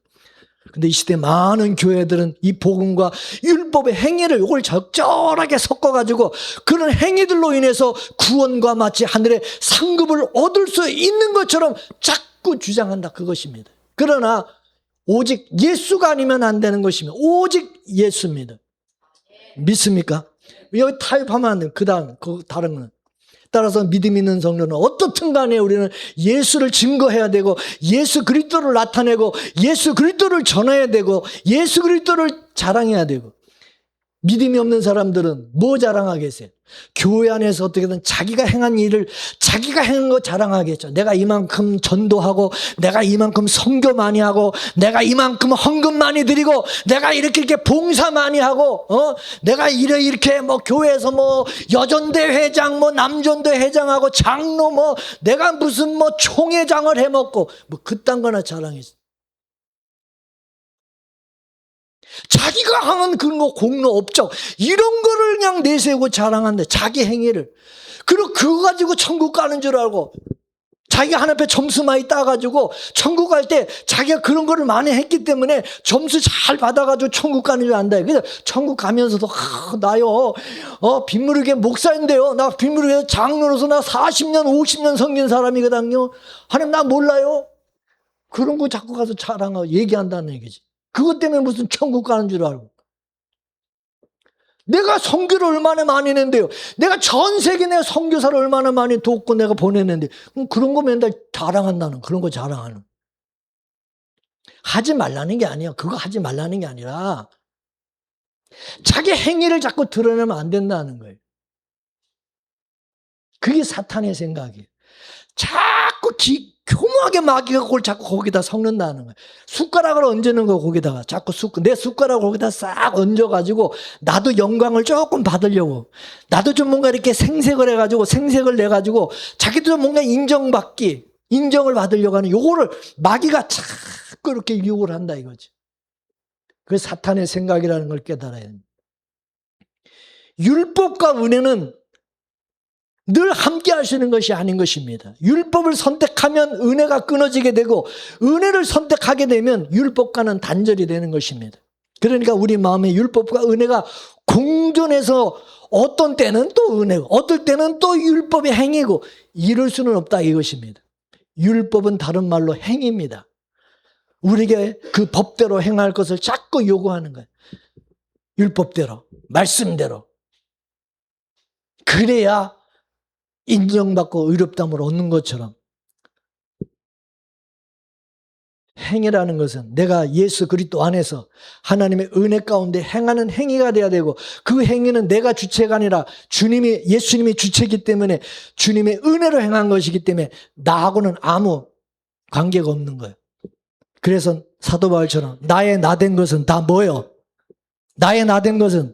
Speaker 1: 근데 이 시대 많은 교회들은 이 복음과 율법의 행위를 이걸 적절하게 섞어가지고 그런 행위들로 인해서 구원과 마치 하늘의 상급을 얻을 수 있는 것처럼 자꾸 주장한다, 그것입니다. 그러나 오직 예수가 아니면 안 되는 것입니다. 오직 예수입니다. 믿습니까? 여기 타협하면 안 돼요. 그 다음, 다른 거는. 따라서 믿음 있는 성도는 어떻든 간에 우리는 예수를 증거해야 되고 예수 그리스도를 나타내고 예수 그리스도를 전해야 되고 예수 그리스도를 자랑해야 되고, 믿음이 없는 사람들은 뭐 자랑하겠어요? 교회 안에서 어떻게든 자기가 행한 일을 자기가 행한 거 자랑하겠죠. 내가 이만큼 전도하고 내가 이만큼 선교 많이 하고 내가 이만큼 헌금 많이 드리고 내가 이렇게 봉사 많이 하고 내가 이렇게 뭐 교회에서 뭐 여전대 회장 뭐 남전대 회장하고 장로 뭐 내가 무슨 뭐 총회장을 해먹고 뭐 그딴 거나 자랑했어. 자기가 하는 그런 거 공로 업적 이런 거를 그냥 내세우고 자랑한다, 자기 행위를. 그리고 그거 가지고 천국 가는 줄 알고 자기가 하나님 앞에 점수 많이 따가지고 천국 갈 때 자기가 그런 거를 많이 했기 때문에 점수 잘 받아가지고 천국 가는 줄 안다. 그래서 천국 가면서도 나요 빗무르게 목사인데요, 나 빗무르게 장로로서 나 40년 50년 섬긴 사람이거든요. 하나님 나 몰라요. 그런 거 자꾸 가서 자랑하고 얘기한다는 얘기지. 그것 때문에 무슨 천국 가는 줄 알고. 내가 선교를 얼마나 많이 했는데요, 내가 전 세계 내 선교사를 얼마나 많이 돕고 내가 보냈는데 그런 거 맨날 자랑한다는, 그런 거 자랑하는. 하지 말라는 게 아니야. 그거 하지 말라는 게 아니라 자기 행위를 자꾸 드러내면 안 된다는 거예요. 그게 사탄의 생각이에요. 자꾸 교묘하게 마귀가 그걸 자꾸 거기다 섞는다는 거예요. 숟가락을 얹는 거 거기다가 자꾸 내 숟가락을 거기다 싹 얹어가지고 나도 영광을 조금 받으려고, 나도 좀 뭔가 이렇게 생색을 해가지고 생색을 내가지고 자기도 좀 뭔가 인정을 받으려고 하는 요거를 마귀가 자꾸 이렇게 유혹을 한다 이거지. 그게 사탄의 생각이라는 걸 깨달아야 됩니다. 율법과 은혜는 늘 함께 하시는 것이 아닌 것입니다. 율법을 선택하면 은혜가 끊어지게 되고 은혜를 선택하게 되면 율법과는 단절이 되는 것입니다. 그러니까 우리 마음에 율법과 은혜가 공존해서 어떤 때는 또 은혜고 어떨 때는 또 율법의 행위고 이럴 수는 없다 이것입니다. 율법은 다른 말로 행위입니다. 우리에게 그 법대로 행할 것을 자꾸 요구하는 거예요. 율법대로, 말씀대로. 그래야 인정받고 의롭다함을 얻는 것처럼 행위라는 것은 내가 예수 그리스도 안에서 하나님의 은혜 가운데 행하는 행위가 돼야 되고, 그 행위는 내가 주체가 아니라 예수님이 주체이기 때문에 주님의 은혜로 행한 것이기 때문에 나하고는 아무 관계가 없는 거예요. 그래서 사도 바울처럼 나의 나된 것은 다 뭐예요? 나의 나된 것은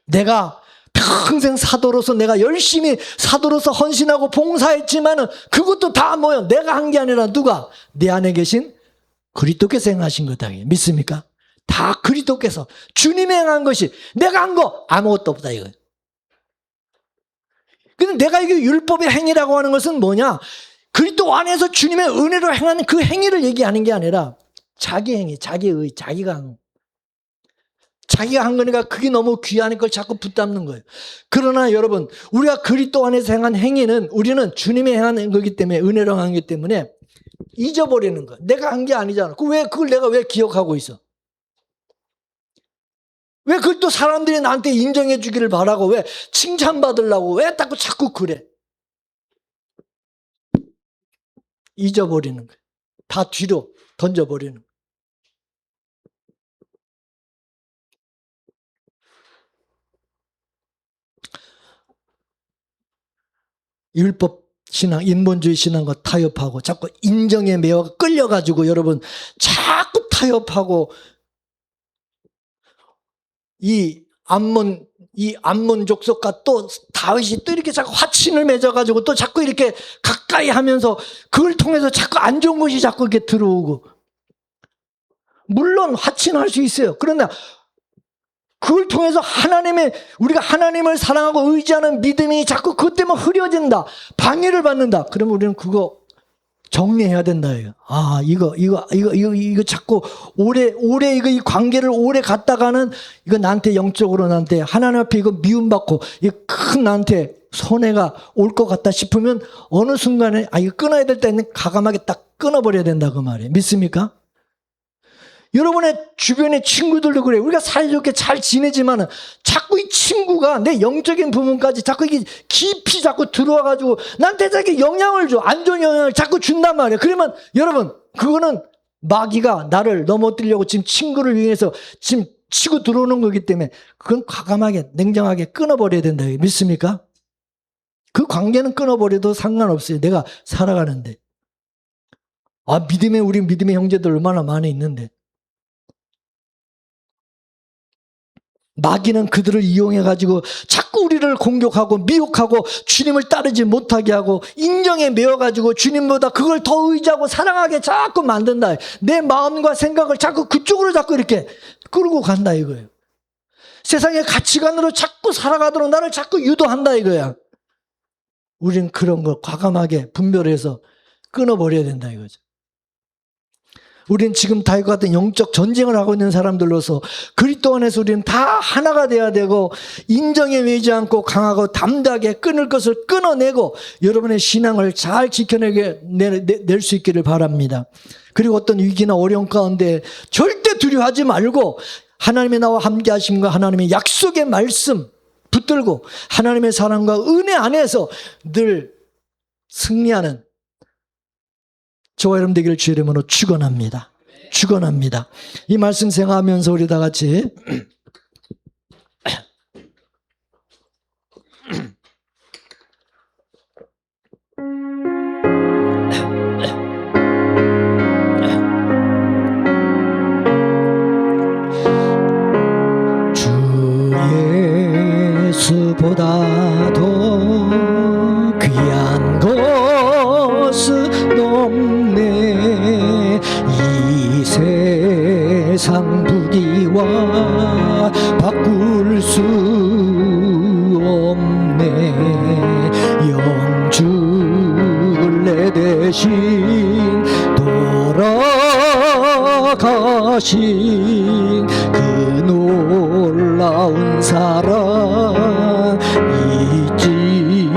Speaker 1: 내가 평생 사도로서 내가 열심히 사도로서 헌신하고 봉사했지만은 그것도 다 뭐예요? 내가 한 게 아니라 누가? 내 안에 계신 그리스도께서 행하신 거다. 믿습니까? 다 그리스도께서 주님이 행한 것이, 내가 한 거 아무것도 없다 이거예요. 근데 내가 이게 율법의 행위라고 하는 것은 뭐냐? 그리스도 안에서 주님의 은혜로 행하는 그 행위를 얘기하는 게 아니라 자기 행위, 자기의, 자기가 한 거니까 그게 너무 귀한 걸 자꾸 붙잡는 거예요. 그러나 여러분, 우리가 그리스도 안에서 행한 행위는 우리는 주님이 행한 거기 때문에, 은혜로 한 거기 때문에 잊어버리는 거예요. 내가 한 게 아니잖아. 그걸 내가 왜 기억하고 있어? 왜 그걸 또 사람들이 나한테 인정해 주기를 바라고, 왜 칭찬받으려고 왜 자꾸 그래? 잊어버리는 거예요. 다 뒤로 던져버리는 거예요. 율법 신앙, 인본주의 신앙과 타협하고 자꾸 인정에 매어 끌려가지고 여러분 자꾸 타협하고 이 암몬 족속과 또 다윗이 또 이렇게 자꾸 화친을 맺어가지고 또 자꾸 이렇게 가까이 하면서 그걸 통해서 자꾸 안 좋은 것이 자꾸 이렇게 들어오고, 물론 화친할 수 있어요. 그러나 그걸 통해서 우리가 하나님을 사랑하고 의지하는 믿음이 자꾸 그것 때문에 흐려진다, 방해를 받는다. 그러면 우리는 그거 정리해야 된다. 이거 자꾸 오래 이 관계를 오래 갔다가는 이거 나한테 영적으로 나한테 하나님 앞에 이거 미움받고 이 큰 나한테 손해가 올 것 같다 싶으면 어느 순간에 이거 끊어야 될 때는 과감하게 딱 끊어버려야 된다 그 말이에요. 믿습니까? 여러분의 주변의 친구들도 그래요. 우리가 사이좋게 잘 지내지만은 자꾸 이 친구가 내 영적인 부분까지 자꾸 이게 깊이 자꾸 들어와가지고 나한테 자꾸 영향을 줘. 안 좋은 영향을 자꾸 준단 말이에요. 그러면 여러분, 그거는 마귀가 나를 넘어뜨리려고 지금 친구를 위해서 지금 치고 들어오는 거기 때문에 그건 과감하게 냉정하게 끊어버려야 된다. 믿습니까? 그 관계는 끊어버려도 상관없어요. 내가 살아가는데. 우리 믿음의 형제들 얼마나 많이 있는데. 마귀는 그들을 이용해가지고 자꾸 우리를 공격하고 미혹하고 주님을 따르지 못하게 하고 인정에 매어가지고 주님보다 그걸 더 의지하고 사랑하게 자꾸 만든다. 내 마음과 생각을 자꾸 그쪽으로 자꾸 이렇게 끌고 간다 이거예요. 세상의 가치관으로 자꾸 살아가도록 나를 자꾸 유도한다 이거야. 우리는 그런 걸 과감하게 분별해서 끊어버려야 된다 이거죠. 우리는 지금 다윗과 같은 영적 전쟁을 하고 있는 사람들로서 그리스도 안에서 우리는 다 하나가 돼야 되고 인정에 매이지 않고 강하고 담대하게 끊을 것을 끊어내고 여러분의 신앙을 잘 지켜내게 낼 수 있기를 바랍니다. 그리고 어떤 위기나 어려움 가운데 절대 두려워하지 말고 하나님의 나와 함께 하심과 하나님의 약속의 말씀 붙들고 하나님의 사랑과 은혜 안에서 늘 승리하는 저와 여러분 되기를 주의 이름으로 축원합니다. 축원합니다. 이 말씀 생각하면서 우리 다 같이 주 예수보다도 귀한 것은 없네. 이 세상 부귀와 바꿀 수 없네. 영주를 내 대신 돌아가신 그 놀라운 사랑 잊지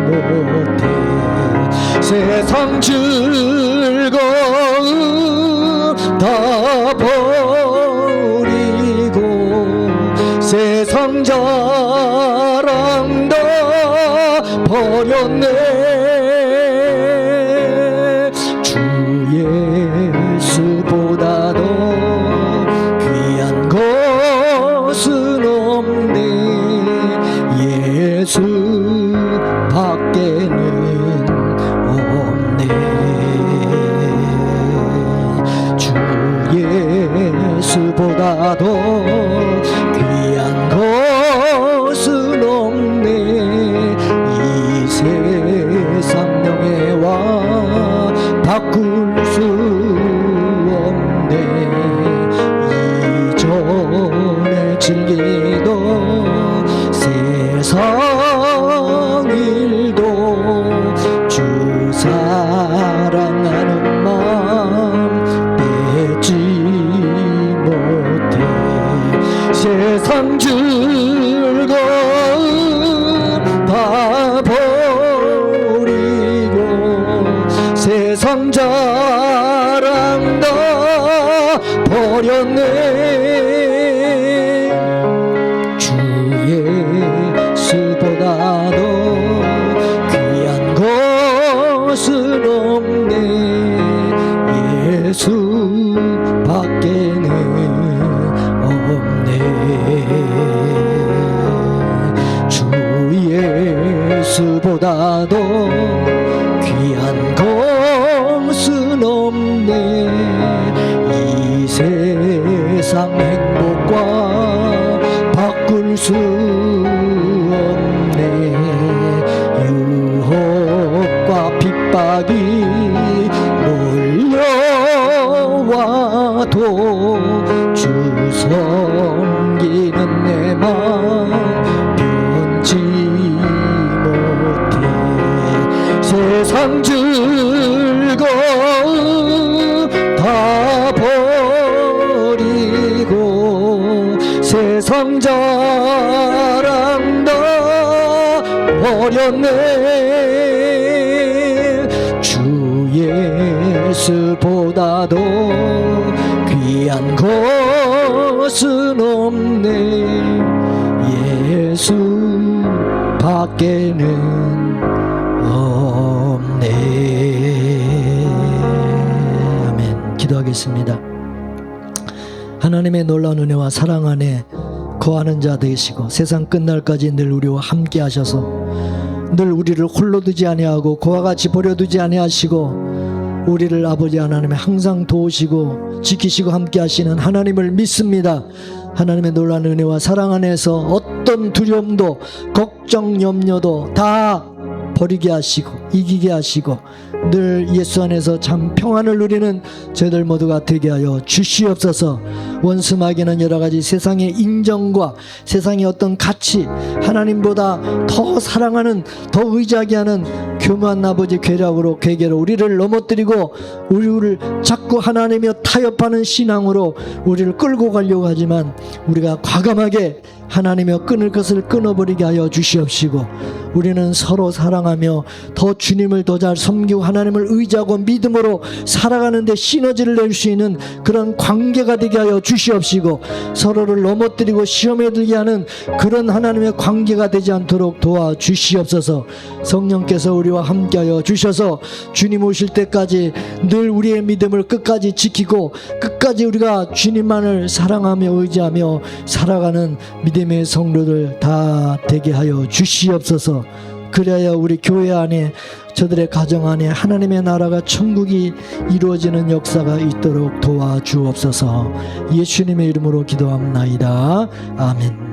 Speaker 1: 못해. 세상 즐거움 다 버리고 세상 자랑 다 버렸네. 주 예수보다도 귀한 것은 없네. 예수 밖에는 없네. 주 예수보다도 귀한 것은 없네. 이 세상 명예와 바꿀 수 없네. 이전에 즐기던 세상 일도 주 사랑하는 마음 빼지 못해. 세상 즐거움 다 버리고 세상 자랑 다 버렸네. 주 예수보다도 귀한 것은 없네. 예수 밖에는 없네. 주 예수보다도 귀한 것은 없네. 이 세상 행복과 바꿀 수 없네. 유혹과 핍박이 몰려와도 주 섬기는 세상 즐거움 다 버리고 세상 자랑 다 버렸네. 주 예수보다도 귀한 것은 없네. 예수 밖에는 없네. 아멘. 기도하겠습니다. 하나님의 놀라운 은혜와 사랑 안에 거하는 자 되시고 세상 끝날까지 늘 우리와 함께 하셔서 늘 우리를 홀로 두지 아니하고 그와 같이 버려두지 아니하시고 우리를 아버지 하나님의 항상 도우시고 지키시고 함께 하시는 하나님을 믿습니다. 하나님의 놀라운 은혜와 사랑 안에서 어떤 두려움도 걱정 염려도 다 버리게 하시고 이기게 하시고 늘 예수 안에서 참 평안을 누리는 저희들 모두가 되게 하여 주시옵소서. 원수 마귀는 여러 가지 세상의 인정과 세상의 어떤 가치, 하나님보다 더 사랑하는, 더 의지하게 하는 교묘한 아버지 괴력으로 괴계로 우리를 넘어뜨리고 우리를 자꾸 하나님이여 타협하는 신앙으로 우리를 끌고 가려고 하지만 우리가 과감하게 하나님이여 끊을 것을 끊어버리게 하여 주시옵시고 우리는 서로 사랑하며 더 주님을 더 잘 섬기고 하나님을 의지하고 믿음으로 살아가는 데 시너지를 낼 수 있는 그런 관계가 되게 하여 주시옵시고 서로를 넘어뜨리고 시험에 들게 하는 그런 하나님의 관계가 되지 않도록 도와주시옵소서. 성령께서 우리와 함께하여 주셔서 주님 오실 때까지 늘 우리의 믿음을 끝까지 지키고 끝까지 우리가 주님만을 사랑하며 의지하며 살아가는 믿음의 성도들 다 되게 하여 주시옵소서. 그래야 우리 교회 안에 저들의 가정 안에 하나님의 나라가 천국이 이루어지는 역사가 있도록 도와주옵소서. 예수님의 이름으로 기도합나이다. 아멘.